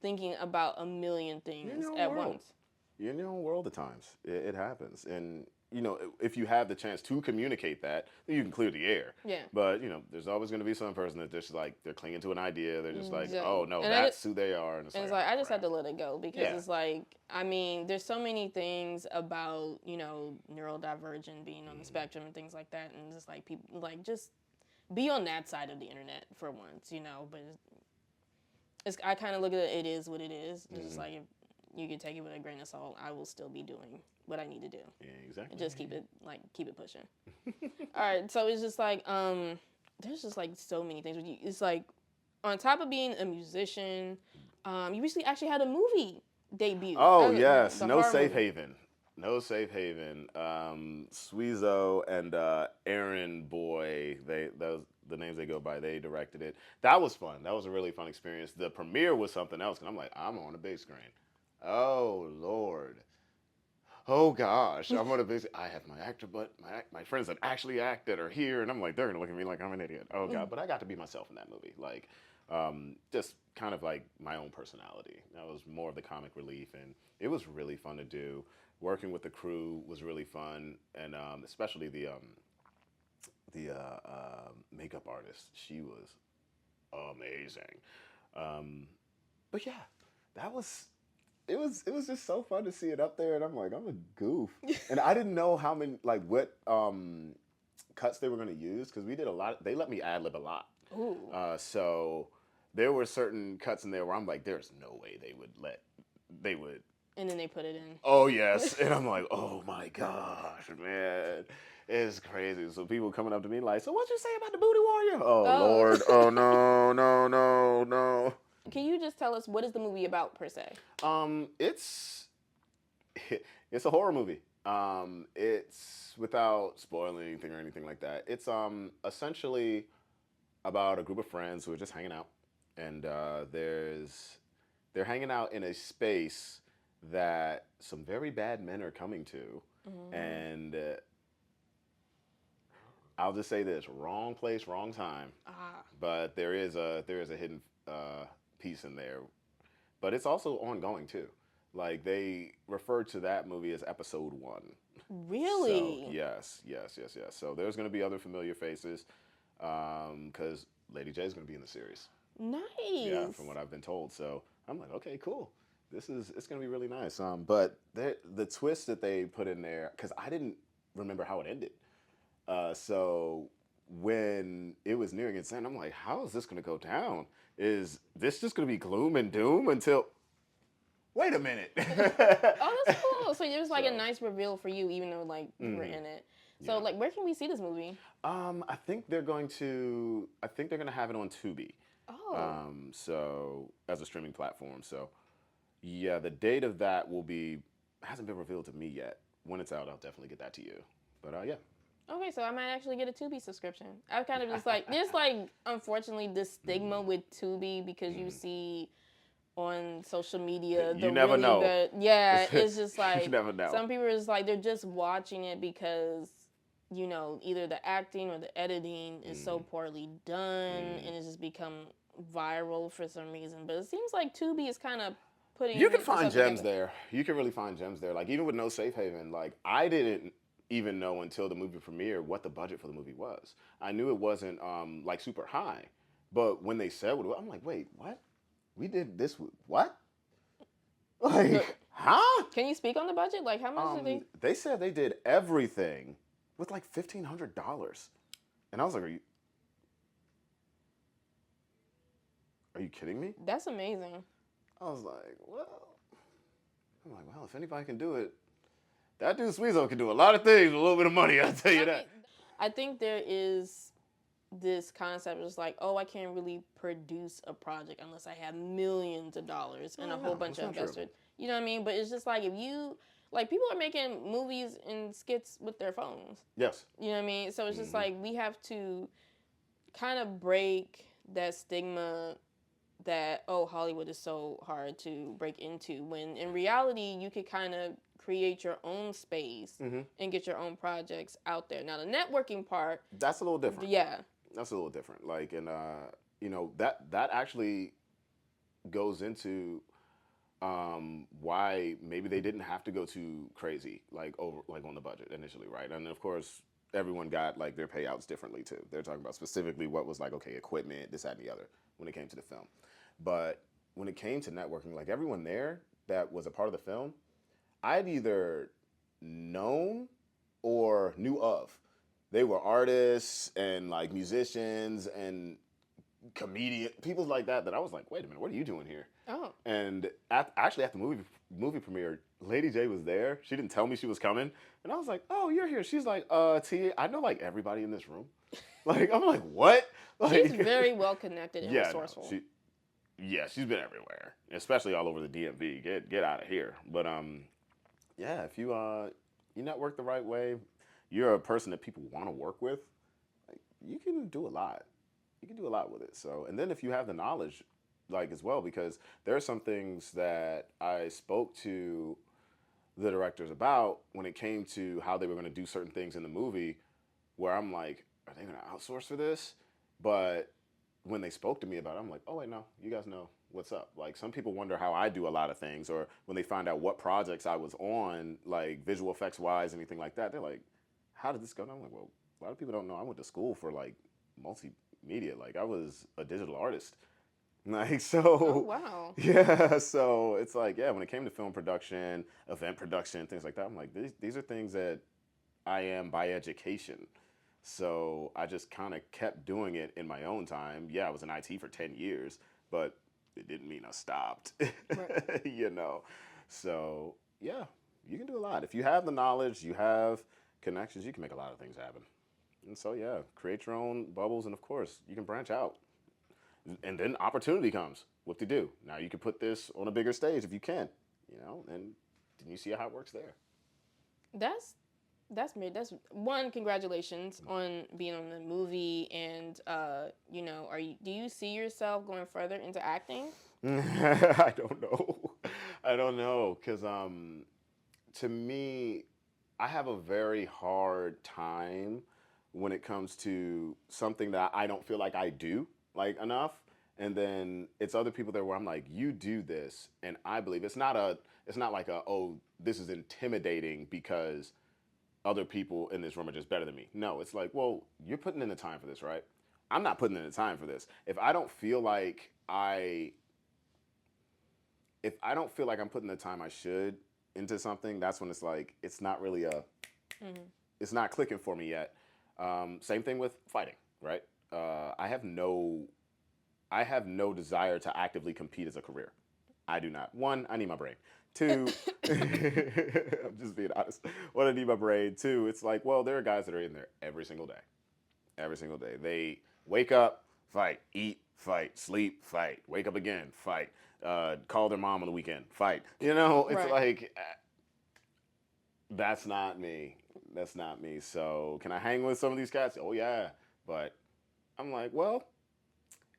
thinking about a million things at once. You're in your own world at times. It happens, and you know, if you have the chance to communicate that, then you can clear the air. Yeah. But you know, there's always going to be some person that just like they're clinging to an idea. They're just like, Exactly. oh no, And that's who they are. And it's like I just had to let it go because it's like I mean, there's so many things about neurodivergent being on the spectrum and things like that, and just like people like just be on that side of the internet for once, But it's I kind of look at it is what it is. It's just like if you can take it with a grain of salt, I will still be doing what I need to do. Yeah, exactly. And just keep it pushing. All right, so it's just like there's just like so many things with you. It's like on top of being a musician, you recently actually had a movie debut. Oh yes, the No horror Safe movie. Haven. No Safe Haven. Sweezo and Aaron Boy, those the names they go by. They directed it. That was fun. That was a really fun experience. The premiere was something else, and I'm like, I'm on a big screen. Oh Lord. Oh gosh, I'm on a big. I have my actor, but my friends that actually acted are here, and I'm like, they're gonna look at me like I'm an idiot. Oh god, but I got to be myself in that movie. Like, just kind of like my own personality. That was more of the comic relief, and it was really fun to do. Working with the crew was really fun, and especially the makeup artist. She was amazing. But yeah, that was. It was just so fun to see it up there, and I'm like, I'm a goof, and I didn't know how many what cuts they were going to use because we did a lot. They let me ad lib a lot. Ooh. So there were certain cuts in there where I'm like, there's no way they would. And then they put it in. Oh yes, and I'm like, oh my gosh, man, it's crazy. So people coming up to me like, so what you say about the Booty Warrior? Oh Lord, oh no. Can you just tell us what is the movie about per se? It's a horror movie. It's without spoiling anything or anything like that. It's essentially about a group of friends who are just hanging out, and they're hanging out in a space that some very bad men are coming to, and I'll just say this: wrong place, wrong time. But there is a hidden piece in there, but it's also ongoing too. Like they refer to that movie as episode 1. Really? So, yes. So there's going to be other familiar faces because Lady J is going to be in the series. Nice. Yeah, from what I've been told. So I'm like, okay, cool. It's going to be really nice. But the twist that they put in there, because I didn't remember how it ended. So when it was nearing its end, I'm like, how is this going to go down? Is this just going to be gloom and doom until... Wait a minute. Oh, that's cool. So it was like a nice reveal for you, even though like you were in it. So like, where can we see this movie? I think they're going to have it on Tubi. Oh. So as a streaming platform. So yeah, the date of that hasn't been revealed to me yet. When it's out, I'll definitely get that to you. Yeah. Okay, so I might actually get a Tubi subscription. I kind of just like there's like unfortunately this stigma with Tubi because you see on social media You the never really know. the yeah, it's just You like never know. some people are just like they're just watching it because either the acting or the editing is so poorly done and it's just become viral for some reason. But it seems like Tubi is kind of You putting can find itself gems together. there. You can really find gems there. Like even with No Safe Haven, like I didn't even know until the movie premiere what the budget for the movie was. I knew it wasn't like super high, but when they said what, I'm like, wait, what? We did this with what? Like, huh? Can you speak on the budget? Like how much did they? They said they did everything with like $1,500, and I was like, are you kidding me? That's amazing. I was like, well, I'm like, well, if anybody can do it, that dude Sweezo can do a lot of things with a little bit of money. I'll tell you that. I think there is this concept is like, oh, I can't really produce a project unless I have millions of dollars and a whole bunch of investors. You know what I mean? But it's just like if you like people are making movies and skits with their phones. Yes. You know what I mean? So it's just like we have to kind of break that stigma that Hollywood is so hard to break into when in reality you could kind of create your own space and get your own projects out there. Now the networking part, that's a little different. Yeah. That's a little different. Like, and that actually goes into why maybe they didn't have to go too crazy, like on the budget initially, right? And of course, everyone got like their payouts differently too. They're talking about specifically what was like, okay, equipment, this, that, and the other when it came to the film. But when it came to networking, like everyone there that was a part of the film, I'd either known or knew of. They were artists and like musicians and comedian people like that I was like, wait a minute, what are you doing here? Oh. And actually at the movie premiere, Lady J was there. She didn't tell me she was coming, and I was like, oh, you're here. She's like, T, I know like everybody in this room. Like I'm like, what? Like, she's very well connected and resourceful. She's been everywhere, especially all over the DMV. Get out of here. But yeah, if you network the right way, you're a person that people want to work with, like, you can do a lot. You can do a lot with it. So, and then if you have the knowledge, like as well, because there are some things that I spoke to the directors about when it came to how they were going to do certain things in the movie, where I'm like, are they going to outsource for this? But when they spoke to me about it, I'm like, oh wait, no, you guys know what's up. Like some people wonder how I do a lot of things, or when they find out what projects I was on, like visual effects wise, anything like that, they're like, how did this go? And I'm like, well, a lot of people don't know I went to school for like multimedia. Like I was a digital artist. Like so. Oh wow. Yeah. So it's like, yeah, when it came to film production, event production, things like that, I'm like, these are things that I am by education. So I just kind of kept doing it in my own time. Yeah, I was in IT for 10 years, but it didn't mean I stopped. Right. So yeah, you can do a lot. If you have the knowledge, you have connections, you can make a lot of things happen. And so yeah, create your own bubbles, and of course you can branch out. And then opportunity comes. What to do? Now you can put this on a bigger stage if you can, and then you see how it works there. That's me. That's one. Congratulations on being on the movie, and do you see yourself going further into acting? I don't know, because to me, I have a very hard time when it comes to something that I don't feel like I do like enough, and then it's other people there where I'm like, you do this, and I believe it's not like oh, this is intimidating because other people in this room are just better than me. No, it's like, well, you're putting in the time for this, right? I'm not putting in the time for this. If I don't feel like I'm putting the time I should into something, that's when it's like, it's not really it's not clicking for me yet. Same thing with fighting, right? I have no desire to actively compete as a career. I do not. One, I need my brain. Two, I'm just being honest. One, I need my brain. Two, it's like, well, there are guys that are in there every single day. Every single day. They wake up, fight, eat, fight, sleep, fight, wake up again, fight, call their mom on the weekend, fight. It's Right. like, that's not me. That's not me. So can I hang with some of these cats? Oh yeah. But I'm like, well,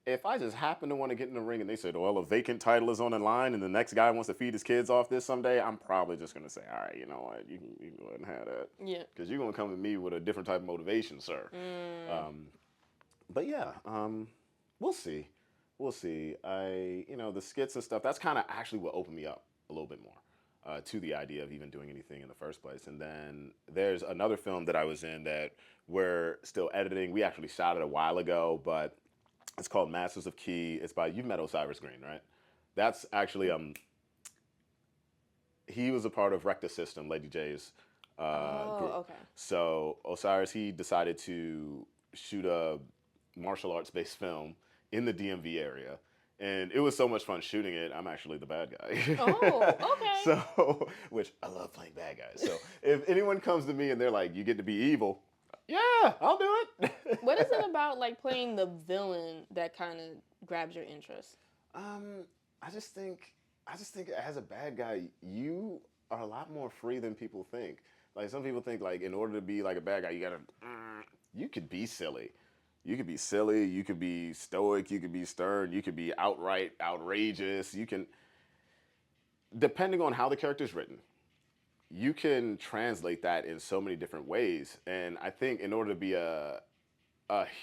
if I just happen to want to get in the ring and they said, well, a vacant title is on the line and the next guy wants to feed his kids off this someday, I'm probably just going to say, all right, you know what, you can go ahead and have that. Yeah. Because you're going to come to me with a different type of motivation, sir. But yeah, we'll see. We'll see. The skits and stuff, that's kind of actually what opened me up a little bit more. To the idea of even doing anything in the first place. And then there's another film that I was in that we're still editing. We actually shot it a while ago, but it's called Masters of Key. It's by, you've met Osiris Green, right? That's actually, he was a part of Wreck the System, Lady J's group. Okay. So Osiris, he decided to shoot a martial arts based film in the DMV area. And it was so much fun shooting it. I'm actually the bad guy. Oh, okay. So, which I love playing bad guys. So if anyone comes to me and they're like, you get to be evil, yeah, I'll do it. What is it about like playing the villain that kind of grabs your interest? I just think as a bad guy, you are a lot more free than people think. Like some people think like in order to be like a bad guy, you could be silly. You could be silly, you could be stoic, you could be stern, you could be outright outrageous. You can, depending on how the character's written, you can translate that in so many different ways. And I think in order to be a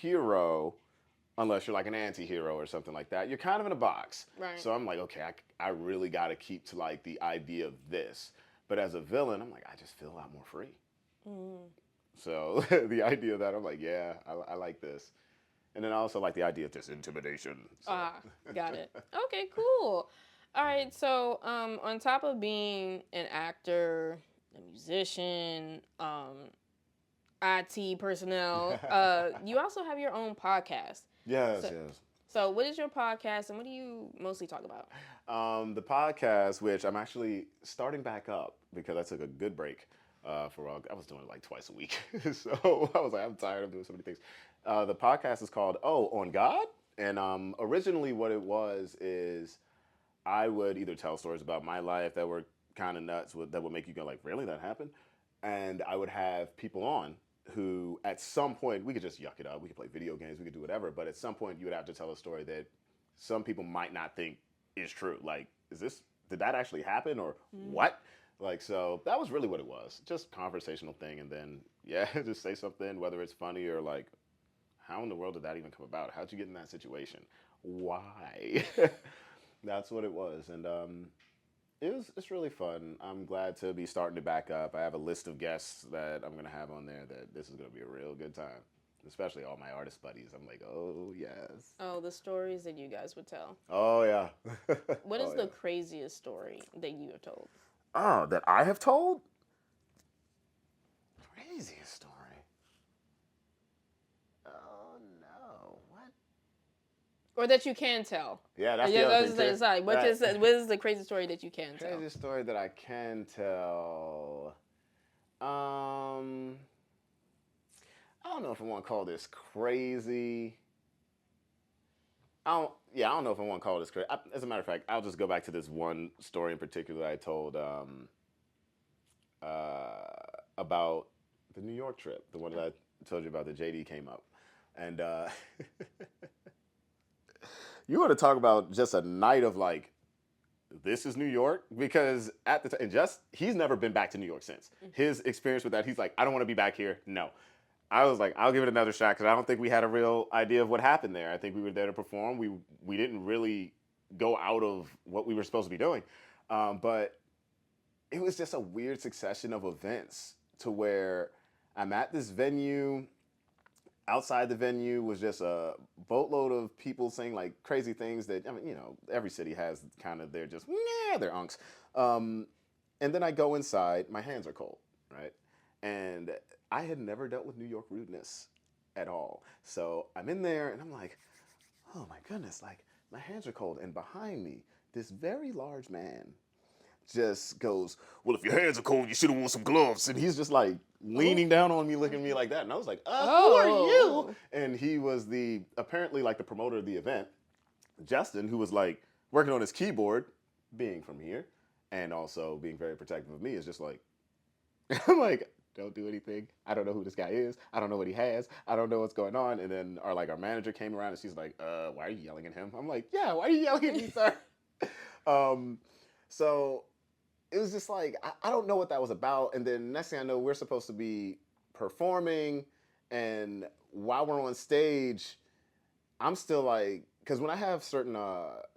hero, unless you're like an anti-hero or something like that, you're kind of in a box. Right. So I'm like, okay, I really got to keep to like the idea of this. But as a villain, I'm like, I just feel a lot more free. So the idea of that, I'm like, yeah, I like this. And then I also like the idea of just intimidation. So. Got it. Okay, cool. All right, so on top of being an actor, a musician, IT personnel, you also have your own podcast. Yes. So what is your podcast and what do you mostly talk about? The podcast, which I'm actually starting back up because I took a good break. I was doing it like twice a week. So I was like, I'm tired of doing so many things. The podcast is called On God. And originally what it was is I would either tell stories about my life that were kind of nuts, that would make you go like, really, that happened? And I would have people on who at some point, we could just yuck it up. We could play video games, we could do whatever. But at some point you would have to tell a story that some people might not think is true. Like, did that actually happen or what? Like, so that was really what it was. Just conversational thing. And then, yeah, just say something, whether it's funny or like, how in the world did that even come about? How'd you get in that situation? Why? That's what it was. And it's really fun. I'm glad to be starting to back up. I have a list of guests that I'm going to have on there that this is going to be a real good time. Especially all my artist buddies. I'm like, oh, yes. Oh, the stories that you guys would tell. Oh, yeah. What is the craziest story that you have told? Oh, that I have told? Craziest story. Oh, no. What? Or that you can tell. Yeah, that's the other thing, too. Sorry. What is the craziest story that you can tell? Craziest story that I can tell. I don't know if I want to call this crazy. I don't know if I want to call this crazy. As a matter of fact, I'll just go back to this one story in particular that I told about the New York trip, the one that I told you about that JD came up. And you want to talk about just a night of like, this is New York? Because at the time, he's never been back to New York since. His experience with that, he's like, I don't want to be back here. No. I was like, I'll give it another shot because I don't think we had a real idea of what happened there. I think we were there to perform. We didn't really go out of what we were supposed to be doing. But it was just a weird succession of events to where I'm at this venue. Outside the venue was just a boatload of people saying like crazy things that, I mean, you know, every city has kind of their unks. And then I go inside, my hands are cold, right? And I had never dealt with New York rudeness at all. So I'm in there and I'm like, oh my goodness, like my hands are cold. And behind me, this very large man just goes, well, if your hands are cold, you should have worn some gloves. And he's just like leaning down on me, looking at me like that. And I was like, who are you? And he was apparently like the promoter of the event, Justin, who was like working on his keyboard, being from here, and also being very protective of me, is just like, I'm like, don't do anything. I don't know who this guy is. I don't know what he has. I don't know what's going on. And then our manager came around and she's like, why are you yelling at him? I'm like, yeah, why are you yelling at me, sir? um, so it was just like, I don't know what that was about. And then next thing I know, we're supposed to be performing. And while we're on stage, I'm still like, because when I have certain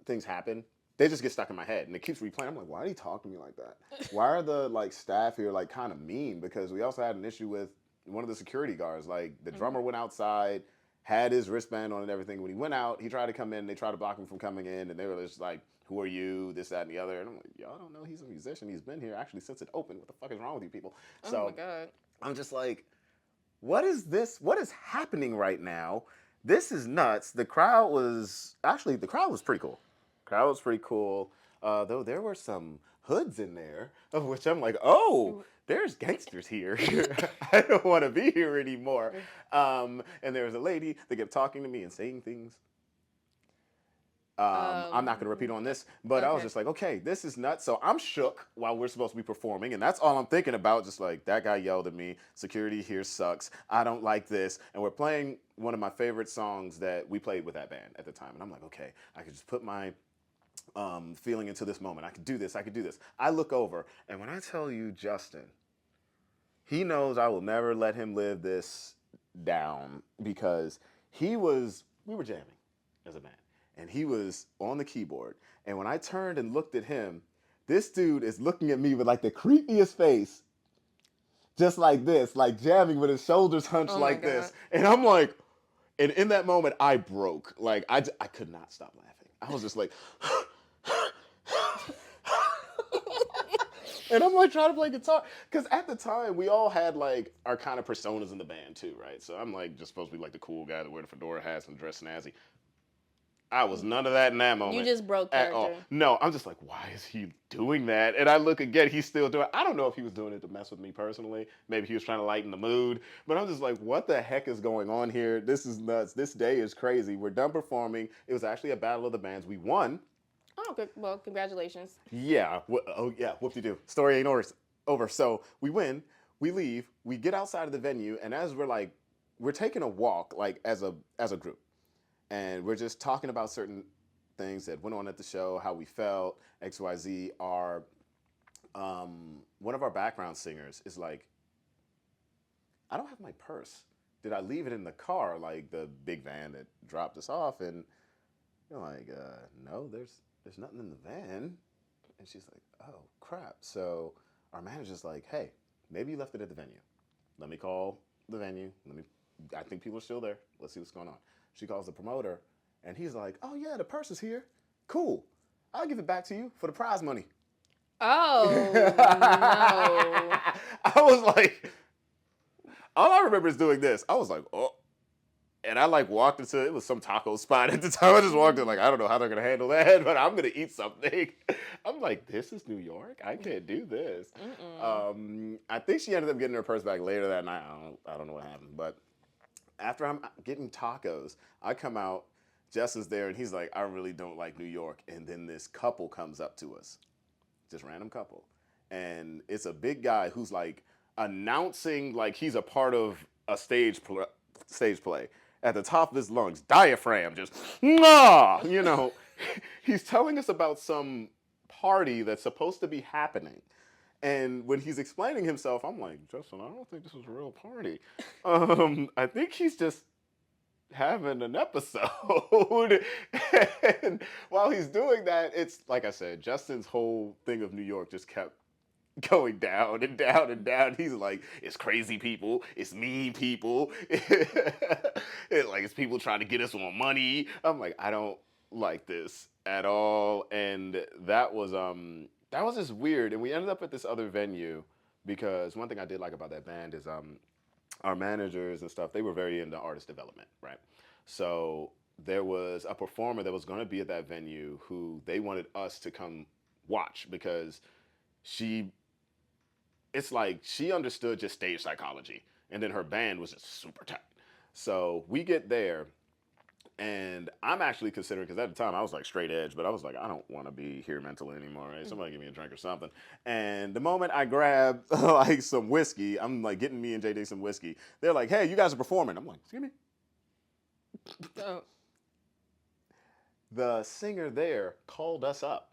things happen, they just get stuck in my head and it keeps replaying. I'm like, why did he talk to me like that? Why are the like staff here like kind of mean? Because we also had an issue with one of the security guards. Like the drummer went outside, had his wristband on and everything. When he went out, he tried to come in. They tried to block him from coming in, and they were just like, "Who are you? This, that, and the other." And I'm like, "Y'all don't know he's a musician. He's been here actually since it opened. What the fuck is wrong with you people?" So oh my God. I'm just like, what is this? What is happening right now? This is nuts. The crowd was pretty cool. Crowd was pretty cool. Though there were some hoods in there, of which I'm like, oh, there's gangsters here. I don't want to be here anymore. And there was a lady that kept talking to me and saying things. I'm not going to repeat on this, but I was just like, okay, this is nuts. So I'm shook while we're supposed to be performing, and that's all I'm thinking about. Just like, that guy yelled at me. Security here sucks. I don't like this. And we're playing one of my favorite songs that we played with that band at the time. And I'm like, okay, I could just put my feeling into this moment. I could do this. I could do this. I look over, and when I tell you, Justin, he knows I will never let him live this down because we were jamming as a band. And he was on the keyboard. And when I turned and looked at him, this dude is looking at me with like the creepiest face, just like this, like jamming with his shoulders hunched like this. And I'm like, and in that moment, I broke. Like, I could not stop laughing. I was just like, and I'm like trying to play guitar. Because at the time, we all had like our kind of personas in the band too, right? So I'm like just supposed to be like the cool guy that wear the fedora hats and dress snazzy. I was none of that in that moment. You just broke at character. all. No, I'm just like, why is he doing that? And I look again, he's still doing it. I don't know if he was doing it to mess with me personally. Maybe he was trying to lighten the mood. But I'm just like, what the heck is going on here? This is nuts. This day is crazy. We're done performing. It was actually a battle of the bands. We won. Oh, good. Well, congratulations. Yeah. Oh, yeah. Whoop-de-doo. Story ain't over. So we win. We leave. We get outside of the venue. And as we're taking a walk, like as a group. And we're just talking about certain things that went on at the show, how we felt. XYZ. One of our background singers is like, I don't have my purse. Did I leave it in the car, like the big van that dropped us off? And you're like, no, there's nothing in the van. And she's like, oh, crap. So our manager's like, hey, maybe you left it at the venue. Let me call the venue. I think people are still there. Let's see what's going on. She calls the promoter, and he's like, oh, yeah, the purse is here. Cool. I'll give it back to you for the prize money. Oh, no. I was like, all I remember is doing this. I was like, oh. And I like walked into, it was some taco spot at the time. I just walked in like, I don't know how they're going to handle that, but I'm going to eat something. I'm like, this is New York? I can't do this. I think she ended up getting her purse back later that night. I don't know what happened, but after I'm getting tacos, I come out, Justin's there, and he's like, I really don't like New York. And then this couple comes up to us, just random couple. And it's a big guy who's like announcing like he's a part of a stage play. At the top of his lungs, diaphragm, just, nah! You know, he's telling us about some party that's supposed to be happening. And when he's explaining himself, I'm like, Justin, I don't think this is a real party. I think he's just having an episode. And while he's doing that, it's like I said, Justin's whole thing of New York just kept going down and down and down. He's like, it's crazy people, it's mean people, it's people trying to get us more money. I'm like, I don't like this at all. And that was just weird. And we ended up at this other venue because one thing I did like about that band is our managers and stuff, they were very into artist development, right? So there was a performer that was going to be at that venue who they wanted us to come watch because it's like she understood just stage psychology, and then her band was just super tight. So we get there, And I'm actually considering, because at the time I was like straight edge, but I was like, I don't want to be here mentally anymore. Right? Somebody give me a drink or something. And the moment I grab like some whiskey, I'm like getting me and JD some whiskey. They're like, hey, you guys are performing. I'm like, excuse me. Oh. The singer there called us up.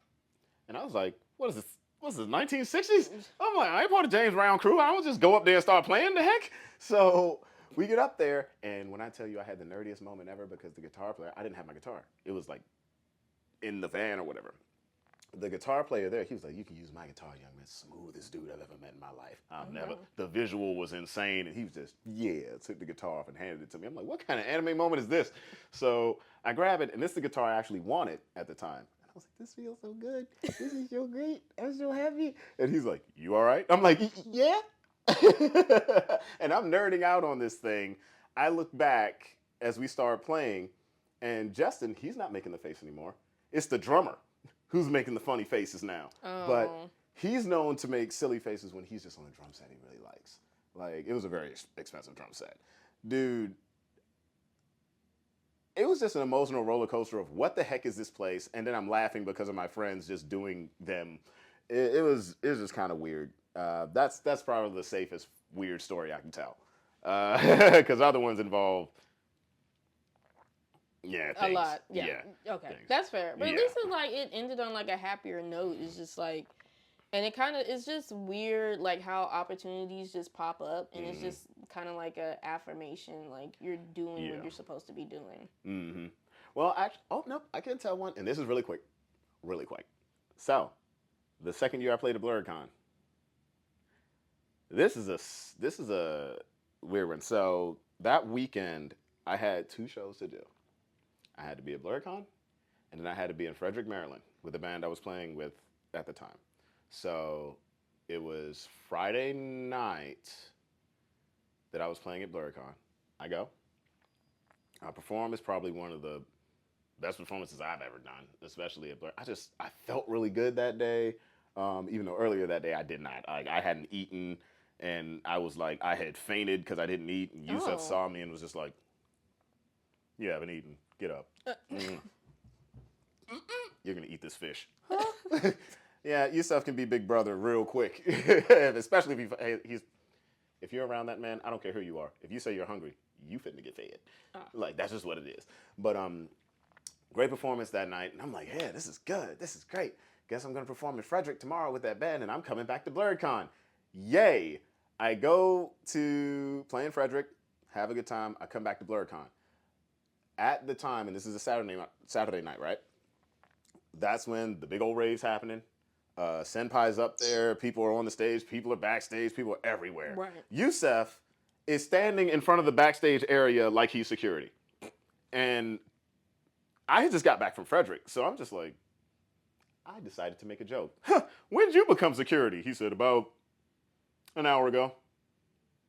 And I was like, what is this? What's this, 1960s? I'm like, I ain't part of James Brown crew. I don't just go up there and start playing. The heck? So we get up there, and when I tell you I had the nerdiest moment ever because the guitar player, I didn't have my guitar. It was like in the van or whatever. The guitar player there, he was like, you can use my guitar, young man. Smoothest dude I've ever met in my life. I've never. The visual was insane, and he was just, took the guitar off and handed it to me. I'm like, what kind of anime moment is this? So I grab it, and this is the guitar I actually wanted at the time. I was like, this feels so good. This is so great. I'm so happy. And he's like, you all right? I'm like, yeah. And I'm nerding out on this thing. I look back as we start playing, and Justin, he's not making the face anymore. It's the drummer who's making the funny faces now. Oh. But he's known to make silly faces when he's just on a drum set he really likes. Like, it was a very expensive drum set. Dude, it was just an emotional roller coaster of what the heck is this place? And then I'm laughing because of my friends just doing them. It was just kind of weird. That's probably the safest weird story I can tell. Because other ones involve, things. A lot. Yeah. Okay, things. that's fair. But at least it's like it ended on like a happier note. It's just like, and it kind of it's just weird like how opportunities just pop up, and it's just kind of like a affirmation, like you're doing what you're supposed to be doing. Mm-hmm. Well, actually, I can tell one, and this is really quick. So, the second year I played at BlurredCon, this is a weird one. So that weekend, I had 2 shows to do. I had to be at BlurredCon, and then I had to be in Frederick, Maryland, with the band I was playing with at the time. So it was Friday night that I was playing at BlurredCon. I go. I perform. It's probably one of the best performances I've ever done, especially at Blur. I felt really good that day, even though earlier that day I did not. I hadn't eaten, and I was like, I had fainted because I didn't eat, and Yusuf saw me and was just like, you haven't eaten. Get up. You're going to eat this fish. Yeah, Yusuf can be big brother real quick, especially if you're around that man. I don't care who you are. If you say you're hungry, you finna get fed. Like, that's just what it is. But great performance that night, and I'm like, yeah, this is good. This is great. Guess I'm gonna perform in Frederick tomorrow with that band, and I'm coming back to BlurredCon. Yay! I go to play in Frederick, have a good time. I come back to BlurredCon. At the time, and this is a Saturday night, right? That's when the big old rave's happening. Senpai's up there. People are on the stage. People are backstage. People are everywhere. Right. Yusuf is standing in front of the backstage area like he's security. And I just got back from Frederick, so I'm just like, I decided to make a joke. When did you become security? He said, about an hour ago.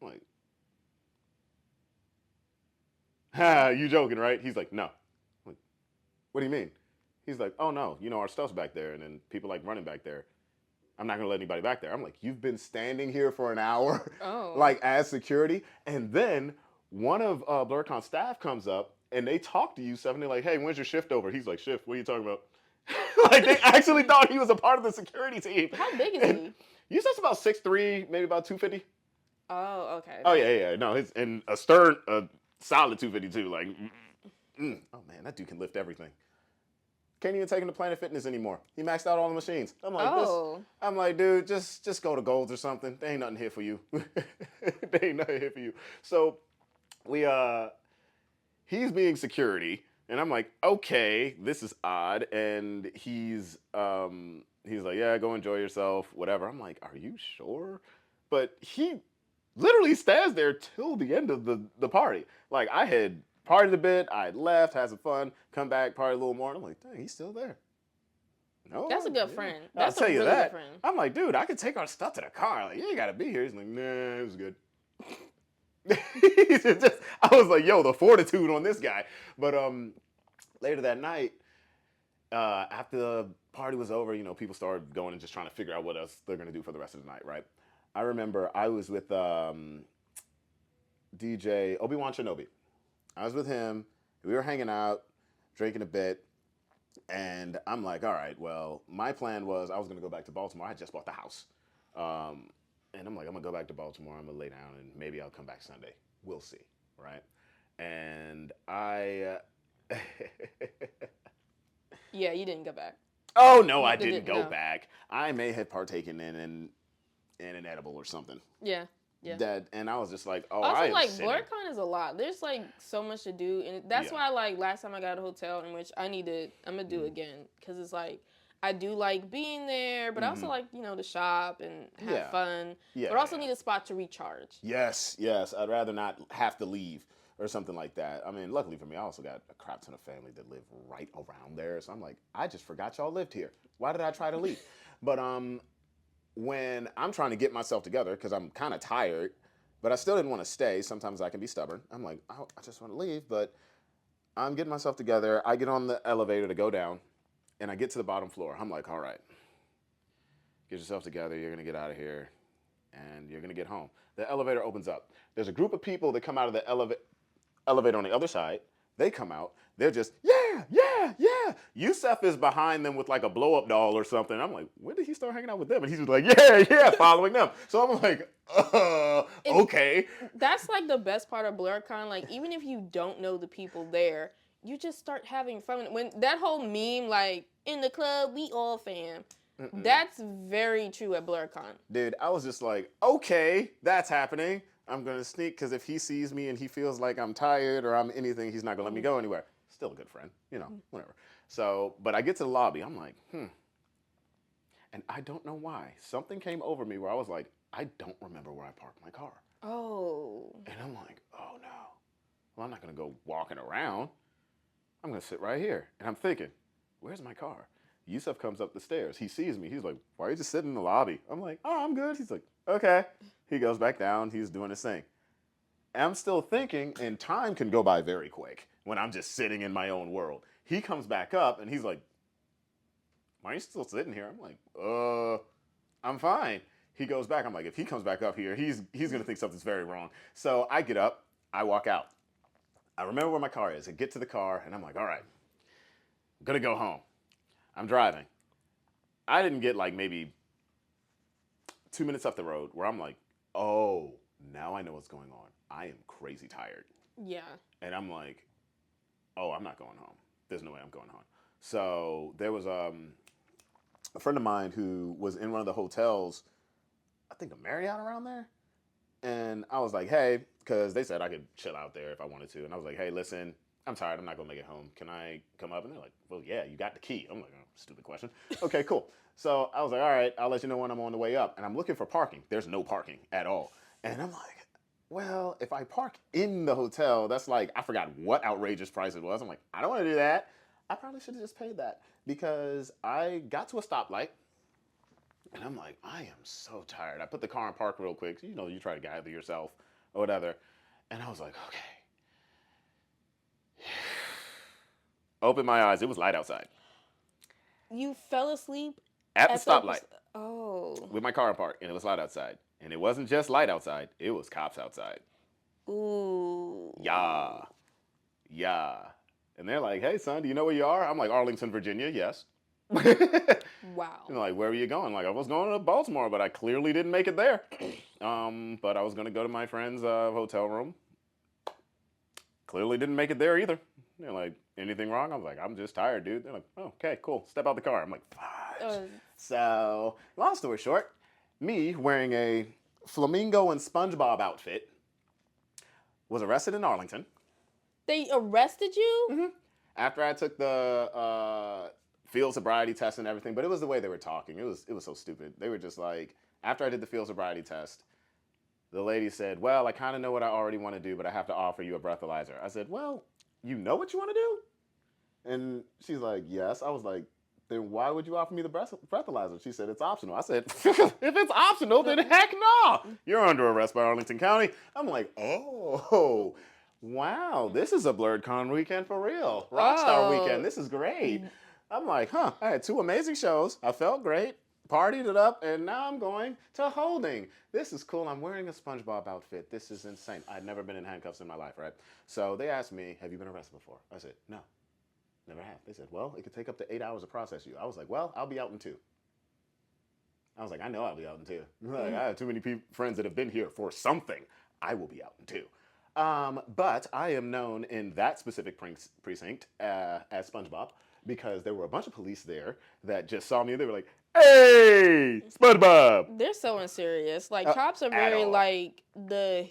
I'm like, you joking, right? He's like, no. I'm like, what do you mean? He's like, oh no, our stuff's back there, and then people like running back there. I'm not gonna let anybody back there. I'm like, you've been standing here for an hour, like as security, and then one of BlurredCon staff comes up and they talk to Yusuf, and they're like, hey, when's your shift over? He's like, shift? What are you talking about? Like, they actually thought he was a part of the security team. How big is he? Yusuf's about 6'3", maybe about 250. Oh, okay. Oh yeah. No, and a solid 252. Like, oh man, that dude can lift everything. Can't even take him to Planet Fitness anymore. He maxed out all the machines. I'm like, dude, just go to Gold's or something. There ain't nothing here for you. So he's being security, and I'm like, okay, this is odd. And he's like, yeah, go enjoy yourself, whatever. I'm like, are you sure? But he literally stands there till the end of the party. Like, I had partied a bit, I left, had some fun, come back, party a little more. And I'm like, dang, he's still there. No, that's a good friend. I'll That's tell you really that. good friend. I'm like, dude, I could take our stuff to the car. Like, you ain't gotta be here. He's like, nah, it was good. I was like, yo, the fortitude on this guy. But later that night, after the party was over, people started going and just trying to figure out what else they're gonna do for the rest of the night, right? I remember I was with DJ Obi-Wan Shinobi. I was with him, We were hanging out, drinking a bit, and I'm like, all right, well, my plan was I was going to go back to Baltimore. I just bought the house. And I'm like, I'm going to go back to Baltimore. I'm going to lay down, and maybe I'll come back Sunday. We'll see, right? And Yeah, you didn't go back. Oh, no, I You didn't go no. back. I may have partaken in an edible or something. Yeah. Yeah. That, and I was just like, oh, Also, I am like, sitting. BlurCon is a lot. There's, like, so much to do. And that's Yeah. why, like, last time I got a hotel, in which I'm going to do again. Because it's, like, I do like being there, but I also like, you know, to shop and have fun. Yeah, but also need a spot to recharge. Yes, yes. I'd rather not have to leave or something like that. I mean, luckily for me, I also got a crap ton of family that live right around there. So I'm like, I just forgot y'all lived here. Why did I try to leave? But when I'm trying to get myself together, because I'm kind of tired, but I still didn't want to stay. Sometimes I can be stubborn. I'm like, oh, I just want to leave, but I'm getting myself together. I get on the elevator to go down, and I get to the bottom floor. I'm like, all right, get yourself together. You're going to get out of here, and you're going to get home. The elevator opens up. There's a group of people that come out of the elevator on the other side. They come out. They're just, yeah. Yusef is behind them with like a blow-up doll or something. I'm like, when did he start hanging out with them? And he's just like, yeah, following them. So I'm like, okay. That's like the best part of BlurCon. Like, even if you don't know the people there, you just start having fun. When that whole meme, like, in the club, we all fam. That's very true at BlurCon. Dude, I was just like, okay, that's happening. I'm going to sneak because if he sees me and he feels like I'm tired or I'm anything, he's not going to let me go anywhere. Still a good friend, you know, whatever. So, but I get to the lobby. I'm like, And I don't know why. Something came over me where I was like, I don't remember where I parked my car. Oh. And I'm like, oh no. Well, I'm not going to go walking around. I'm going to sit right here. And I'm thinking, where's my car? Yusuf comes up the stairs. He sees me. He's like, why are you just sitting in the lobby? I'm like, oh, I'm good. He's like, okay. He goes back down. He's doing his thing. And I'm still thinking, and time can go by very quick when I'm just sitting in my own world. He comes back up, and he's like, why are you still sitting here? I'm like, I'm fine. He goes back. I'm like, if he comes back up here, he's going to think something's very wrong. So I get up. I walk out. I remember where my car is. I get to the car, and I'm like, all right, I'm going to go home. I'm driving. I didn't get like maybe 2 minutes up the road where I'm like, oh, now I know what's going on. I am crazy tired. Yeah. And I'm like, oh, I'm not going home. There's no way I'm going home. So there was a friend of mine who was in one of the hotels, I think a Marriott around there. And I was like, hey, because they said I could chill out there if I wanted to. And I was like, hey, listen, I'm tired. I'm not going to make it home. Can I come up? And they're like, well, yeah, you got the key. I'm like, oh, stupid question. Okay, cool. So I was like, all right, I'll let you know when I'm on the way up. And I'm looking for parking. There's no parking at all. And I'm like, well, if I park in the hotel, that's like, I forgot what outrageous price it was. I'm like, I don't want to do that. I probably should have just paid that because I got to a stoplight. And I'm like, I am so tired. I put the car in park real quick. You know, you try to gather yourself or whatever. And I was like, okay. Open my eyes. It was light outside. You fell asleep At the stoplight. Oh. With my car in park, and it was light outside. And it wasn't just light outside. It was cops outside. Ooh. Yeah. And they're like, hey, son, do you know where you are? I'm like, Arlington, Virginia, yes. Wow. And like, where were you going? Like, I was going to Baltimore, but I clearly didn't make it there. But I was going to go to my friend's hotel room. Clearly didn't make it there either. They're like, anything wrong? I was like, I'm just tired, dude. They're like, oh, okay, cool. Step out the car. I'm like, fudge. So, long story short, me wearing a flamingo and SpongeBob outfit was arrested in Arlington. They arrested you? Mm-hmm. After I took the field sobriety test and everything, but it was the way they were talking. It was so stupid. They were just like, after I did the field sobriety test, the lady said, well, I kind of know what I already want to do, but I have to offer you a breathalyzer. I said, well, you know what you want to do? And she's like, yes. I was like, then why would you offer me the breathalyzer? She said, it's optional. I said, if it's optional, then heck no. You're under arrest by Arlington County. I'm like, oh, wow, this is a BlurCon weekend for real. Rockstar weekend. This is great. I'm like, I had 2 amazing shows. I felt great. partied it up, and now I'm going to holding. This is cool. I'm wearing a SpongeBob outfit. This is insane. I'd never been in handcuffs in my life, right? So they asked me, have you been arrested before? I said, no, never have. They said, well, it could take up to 8 hours to process you. I was like, well, I'll be out in 2. I was like, I know I'll be out in 2. Like, I have too many friends that have been here for something. I will be out in 2. But I am known in that specific precinct as SpongeBob because there were a bunch of police there that just saw me and they were like, hey, SpongeBob. They're so unserious. Like, cops are very, like, the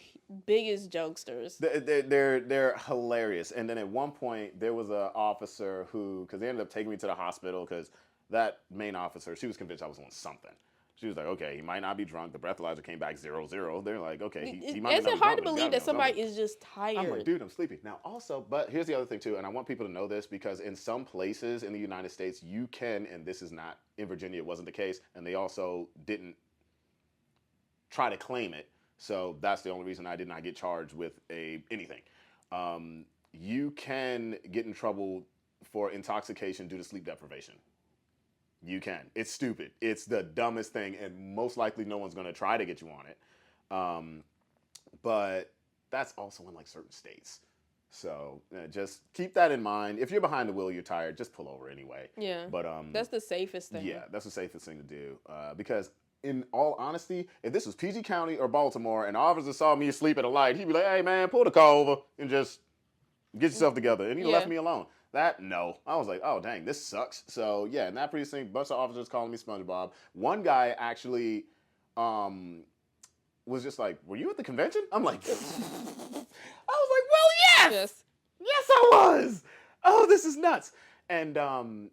biggest jokesters. They're hilarious. And then at one point, there was an officer who, because they ended up taking me to the hospital because that main officer, she was convinced I was on something. She was like, okay, he might not be drunk. The breathalyzer came back 0-0. They're like, okay, he might Is not it be hard drunk, to but he's believe gotta be that on somebody something. is just tired? I'm like, dude, I'm sleepy. Now, also, but here's the other thing, too, and I want people to know this because in some places in the United States, you can, and this is not, in Virginia, it wasn't the case, and they also didn't try to claim it. So that's the only reason I did not get charged with anything. You can get in trouble for intoxication due to sleep deprivation. You can. It's stupid. It's the dumbest thing, and most likely no one's going to try to get you on it. But that's also in like certain states. So just keep that in mind. If you're behind the wheel, you're tired, just pull over anyway. Yeah. But that's the safest thing. Yeah, that's the safest thing to do. Because in all honesty, if this was PG County or Baltimore and an officer saw me asleep at a light, he'd be like, hey man, pull the car over and just get yourself together. And he left me alone. No. I was like, oh, dang, this sucks. So, yeah, in that precinct, bunch of officers calling me SpongeBob. One guy actually was just like, were you at the convention? I'm like, I was like, well, yes. Yes, I was. Oh, this is nuts. And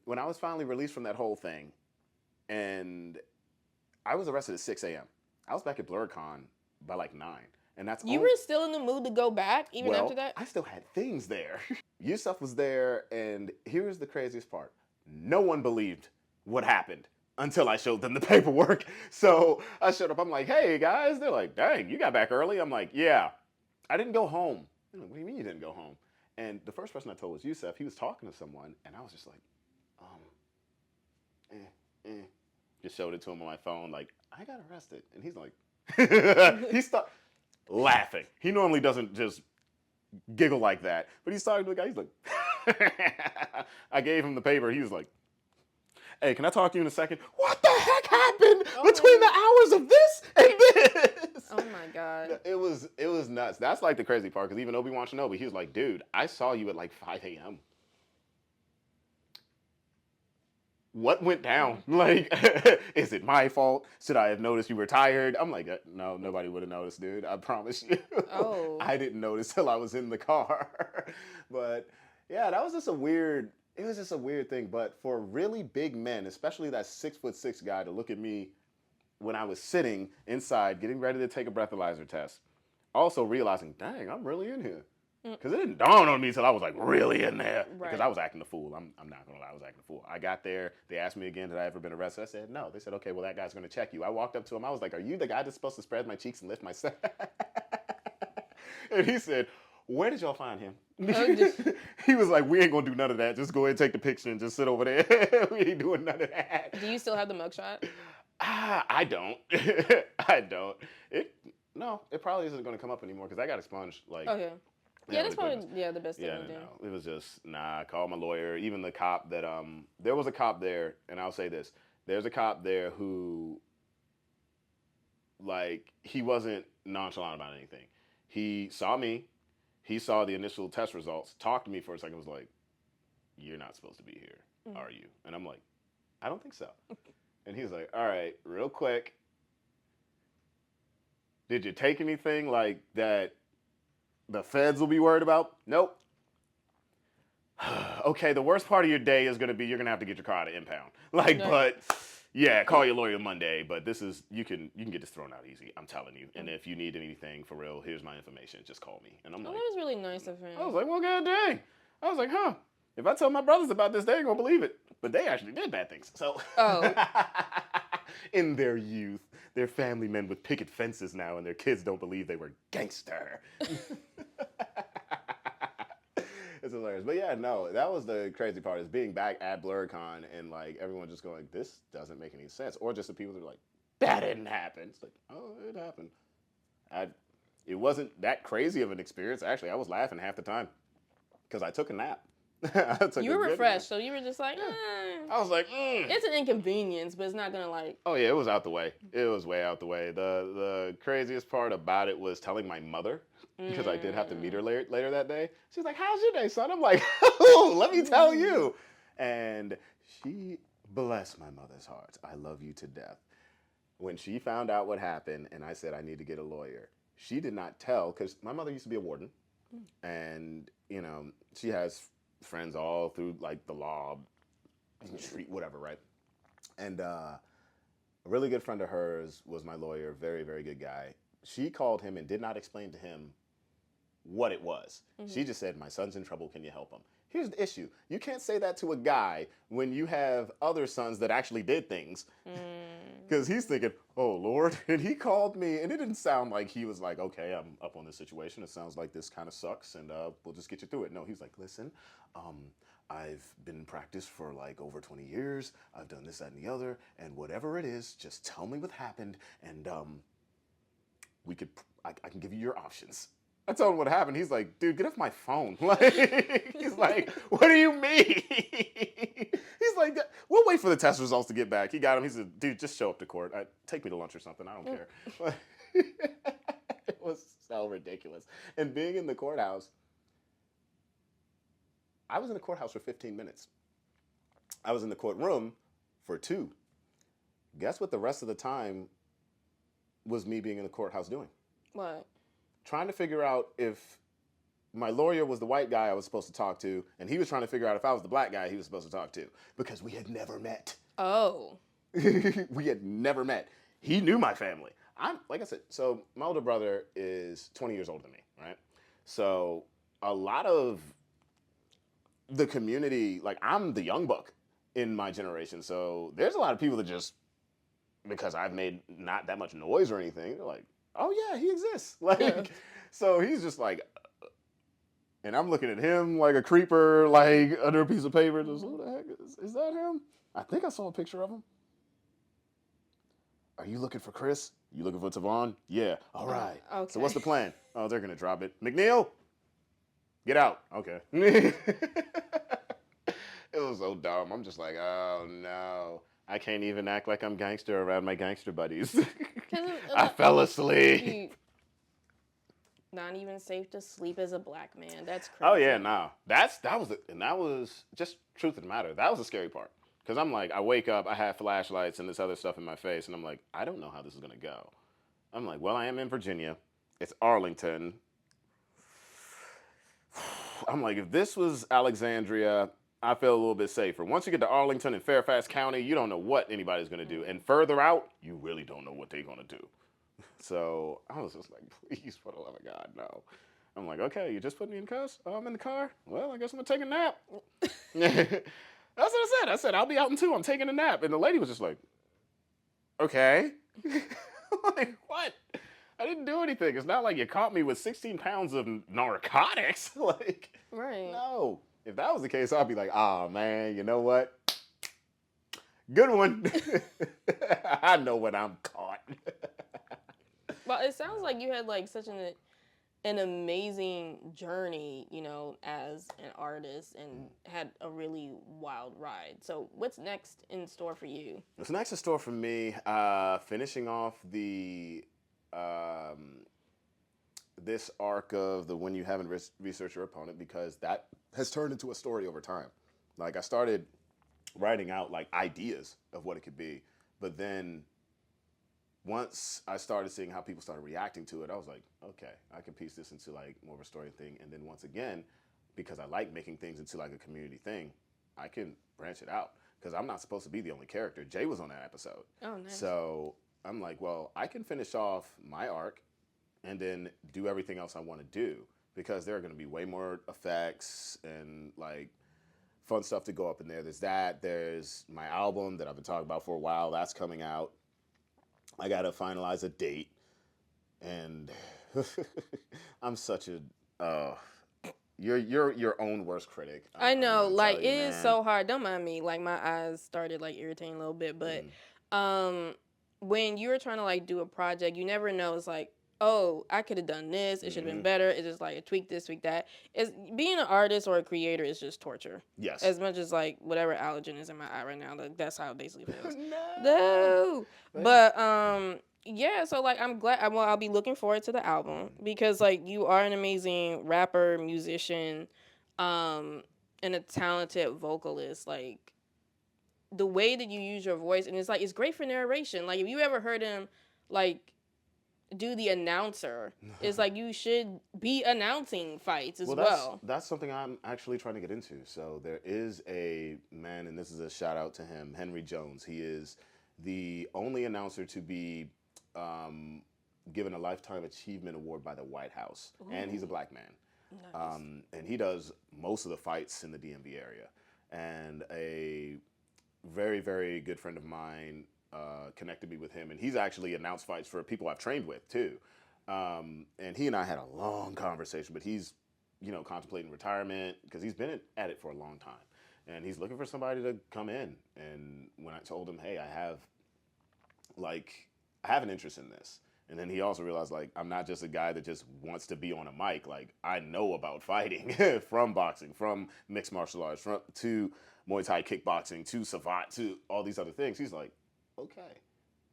when I was finally released from that whole thing, and I was arrested at 6 a.m., I was back at BlurCon by like 9. And that's you were still in the mood to go back even after that? I still had things there. Yusuf was there, and here's the craziest part. No one believed what happened until I showed them the paperwork. So I showed up, I'm like, hey guys. They're like, dang, you got back early? I'm like, yeah, I didn't go home. They're like, what do you mean you didn't go home? And the first person I told was Yusuf. He was talking to someone, and I was just like, just showed it to him on my phone, like, I got arrested. And he's like, he stopped laughing. He normally doesn't just giggle like that, but he's talking to the guy. He's like, I gave him the paper. He was like, hey, can I talk to you in a second? What the heck happened between the hours of this and this? Oh my God. It was nuts. That's like the crazy part, because even Obi-Wan Shinobi, he was like, dude, I saw you at like 5 a.m. What went down? Like, is it my fault? Should I have noticed you were tired? I'm like, no, nobody would have noticed, dude. I promise you. Oh. I didn't notice till I was in the car. But yeah, that was just it was just a weird thing. But for really big men, especially that 6'6" guy, to look at me when I was sitting inside getting ready to take a breathalyzer test, also realizing, dang, I'm really in here. Because it didn't dawn on me until I was like really in there. Right. Because I was acting a fool. I'm not going to lie, I was acting a fool. I got there. They asked me again, had I ever been arrested? I said, no. They said, okay, well, that guy's going to check you. I walked up to him. I was like, are you the guy that's supposed to spread my cheeks and lift my side? And he said, where did y'all find him? He was like, we ain't going to do none of that. Just go ahead and take the picture and just sit over there. We ain't doing none of that. Do you still have the mugshot? I don't. I don't. It probably isn't going to come up anymore because I got expunged. Like, okay. Yeah, that's probably the best thing to do. No, it was just, I called my lawyer. Even the cop that, there was a cop there, and I'll say this. There's a cop there who, like, he wasn't nonchalant about anything. He saw me. He saw the initial test results, talked to me for a second, was like, you're not supposed to be here, are you? And I'm like, I don't think so. And he's like, all right, real quick. Did you take anything like that the feds will be worried about? Nope. Okay, the worst part of your day is going to be you're going to have to get your car out of impound. Like, no. But yeah, call your lawyer Monday. But this is, you can get this thrown out easy. I'm telling you. And if you need anything for real, here's my information. Just call me. And I'm like, that was really nice of him. I was like, well, god dang. I was like, huh. If I tell my brothers about this, they ain't going to believe it. But they actually did bad things. So. Oh. In their youth. They're family men with picket fences now, and their kids don't believe they were gangster. It's hilarious. But yeah, no, that was the crazy part is being back at BlurCon and like everyone just going, this doesn't make any sense. Or just the people that are like, that didn't happen. It's like, oh, it happened. It wasn't that crazy of an experience. Actually, I was laughing half the time because I took a nap. You were refreshed, so you were just like, I was like, it's an inconvenience, but it's not gonna like. Oh yeah, it was out the way. It was way out the way. The craziest part about it was telling my mother because I did have to meet her later that day. She's like, "How's your day, son?" I'm like, "Oh, let me tell you." And she, bless my mother's heart, I love you to death. When she found out what happened, and I said I need to get a lawyer, she did not tell because my mother used to be a warden, and you know she has friends all through like the law, street, whatever, right? And a really good friend of hers was my lawyer, very, very good guy. She called him and did not explain to him what it was. She just said, my son's in trouble, can you help him? Here's the issue. You can't say that to a guy when you have other sons that actually did things. Because he's thinking, oh, Lord. And he called me, and it didn't sound like he was like, okay, I'm up on this situation. It sounds like this kind of sucks, and we'll just get you through it. No, he's like, listen, I've been in practice for like over 20 years. I've done this, that, and the other. And whatever it is, just tell me what happened, and I can give you your options. I told him what happened. He's like, dude, get off my phone. Like, he's like, what do you mean? He's like, we'll wait for the test results to get back. He got him. He said, dude, just show up to court. Take me to lunch or something. I don't care. It was so ridiculous. And being in the courthouse, I was in the courthouse for 15 minutes. I was in the courtroom for 2. Guess what the rest of the time was me being in the courthouse doing? What? Trying to figure out if my lawyer was the white guy I was supposed to talk to, and he was trying to figure out if I was the black guy he was supposed to talk to, because we had never met. Oh. We had never met. He knew my family. Like I said, so my older brother is 20 years older than me, right? So a lot of the community, like I'm the young buck in my generation, so there's a lot of people that just, because I've made not that much noise or anything, they're like, oh yeah, he exists. Like, so he's just like, and I'm looking at him like a creeper, like under a piece of paper. Just, who the heck is that him? I think I saw a picture of him. Are you looking for Chris? You looking for Tovaun? Yeah. All right. Okay. So what's the plan? Oh, they're gonna drop it. McNeil, get out. Okay. It was so dumb. I'm just like, oh no. I can't even act like I'm gangster around my gangster buddies. I fell asleep. Not even safe to sleep as a black man. That's crazy. Oh yeah, no. That was just truth of the matter. That was the scary part. Because I'm like, I wake up, I have flashlights and this other stuff in my face, and I'm like, I don't know how this is gonna go. I'm like, well, I am in Virginia. It's Arlington. I'm like, if this was Alexandria, I feel a little bit safer. Once you get to Arlington and Fairfax County, you don't know what anybody's going to do. And further out, you really don't know what they're going to do. So I was just like, please, for the love of God, no. I'm like, okay, you just put me in cuffs? Oh, I'm in the car? Well, I guess I'm going to take a nap. That's what I said. I said, I'll be out in 2. I'm taking a nap. And the lady was just like, okay. I'm like, what? I didn't do anything. It's not like you caught me with 16 pounds of narcotics. Like, right. No. If that was the case, I'd be like, oh, man, you know what? Good one. I know when I'm caught. Well, it sounds like you had like such an amazing journey, you know, as an artist and had a really wild ride. So what's next in store for you? What's next in store for me, finishing off the this arc of the when you haven't researched your opponent, because that has turned into a story over time. Like I started writing out like ideas of what it could be, but then once I started seeing how people started reacting to it, I was like, okay, I can piece this into like more of a story thing. And then once again, because I like making things into like a community thing, I can branch it out because I'm not supposed to be the only character. Jay was on that episode. Oh, nice. So I'm like, well, I can finish off my arc and then do everything else I want to do, because there are going to be way more effects and like fun stuff to go up in there. There's that. There's my album that I've been talking about for a while. That's coming out. I got to finalize a date. And I'm such a, You're your own worst critic. I know, I'm like tell you, it is man. so hard. Don't mind me. Like my eyes started like irritating a little bit, but when you're trying to like do a project, you never know. It's like, oh, I could have done this. It should have been better. It's just like tweak this, tweak that. It's being an artist or a creator is just torture. Yes. As much as like whatever allergen is in my eye right now, like, that's how it basically feels. No. But yeah, so like I'm glad. I'll be looking forward to the album because like you are an amazing rapper, musician, and a talented vocalist. Like the way that you use your voice, and it's like it's great for narration. Like if you ever heard him like do the announcer, it's like you should be announcing fights as well. That's something I'm actually trying to get into. So there is a man, and this is a shout out to him, Henry Jones. He is the only announcer to be given a Lifetime Achievement Award by the White House. Ooh. And he's a black man. Nice. And he does most of the fights in the DMV area. And a very, very good friend of mine connected me with him, and he's actually announced fights for people I've trained with too. And he and I had a long conversation, but he's, contemplating retirement because he's been at it for a long time, and he's looking for somebody to come in. And when I told him, hey, I have an interest in this, and then he also realized like I'm not just a guy that just wants to be on a mic. Like I know about fighting from boxing, from mixed martial arts, to Muay Thai kickboxing, to Savate, to all these other things. He's like, okay,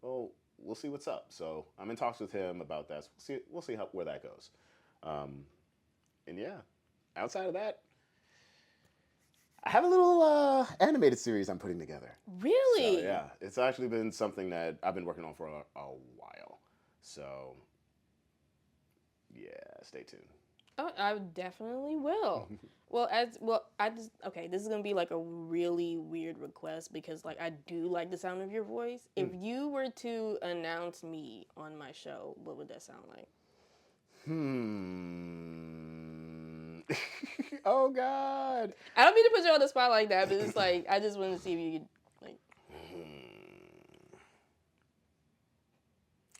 well, we'll see what's up. So I'm in talks with him about that. So we'll see where that goes. And yeah, outside of that, I have a little animated series I'm putting together. Really? So, yeah, it's actually been something that I've been working on for a while. So yeah, stay tuned. Oh, I definitely will. This is gonna be like a really weird request because like I do like the sound of your voice. If you were to announce me on my show, what would that sound like? Oh God. I don't mean to put you on the spot like that, but it's like I just wanted to see if you could like.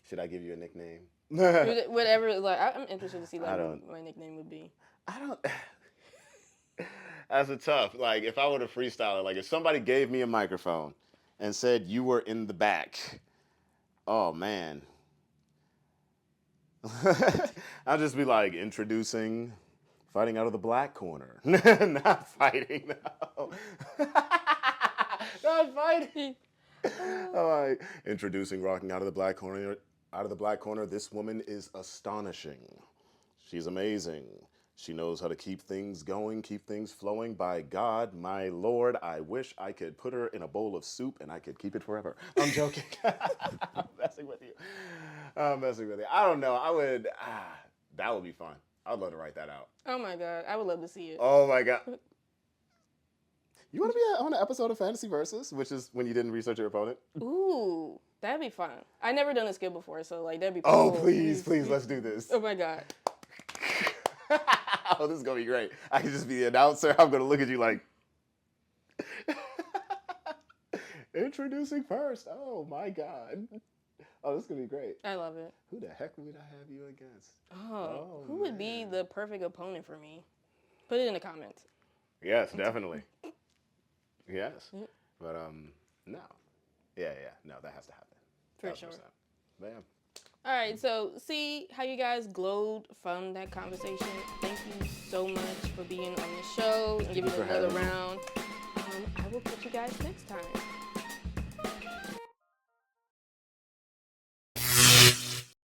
Should I give you a nickname? Whatever. Like I'm interested to see like what my nickname would be. I don't. That's a tough. Like if I were to freestyle it, like if somebody gave me a microphone and said you were in the back, oh man. I'll just be like introducing fighting out of the black corner. Not fighting now. Not fighting. All right. Introducing rocking out of the black corner. Out of the black corner, this woman is astonishing. She's amazing. She knows how to keep things going, keep things flowing. By God, my Lord, I wish I could put her in a bowl of soup and I could keep it forever. I'm joking. I'm messing with you. I don't know. That would be fun. I'd love to write that out. Oh my God. I would love to see it. Oh my God. You want to be on an episode of Fantasy Versus, which is when you didn't research your opponent? Ooh, that'd be fun. I never done a skill before, so like that'd be cool. Oh, please, let's do this. Oh my God. Oh, this is going to be great. I can just be the announcer. I'm going to look at you like, introducing first. Oh, my God. Oh, this is going to be great. I love it. Who the heck would I have you against? Oh who would be the perfect opponent for me? Put it in the comments. Yes, definitely. Yes. But, no. Yeah. No, that has to happen. For sure. But, yeah. All right, so see how you guys glowed from that conversation. Thank you so much for being on the show and giving it another round. I will catch you guys next time.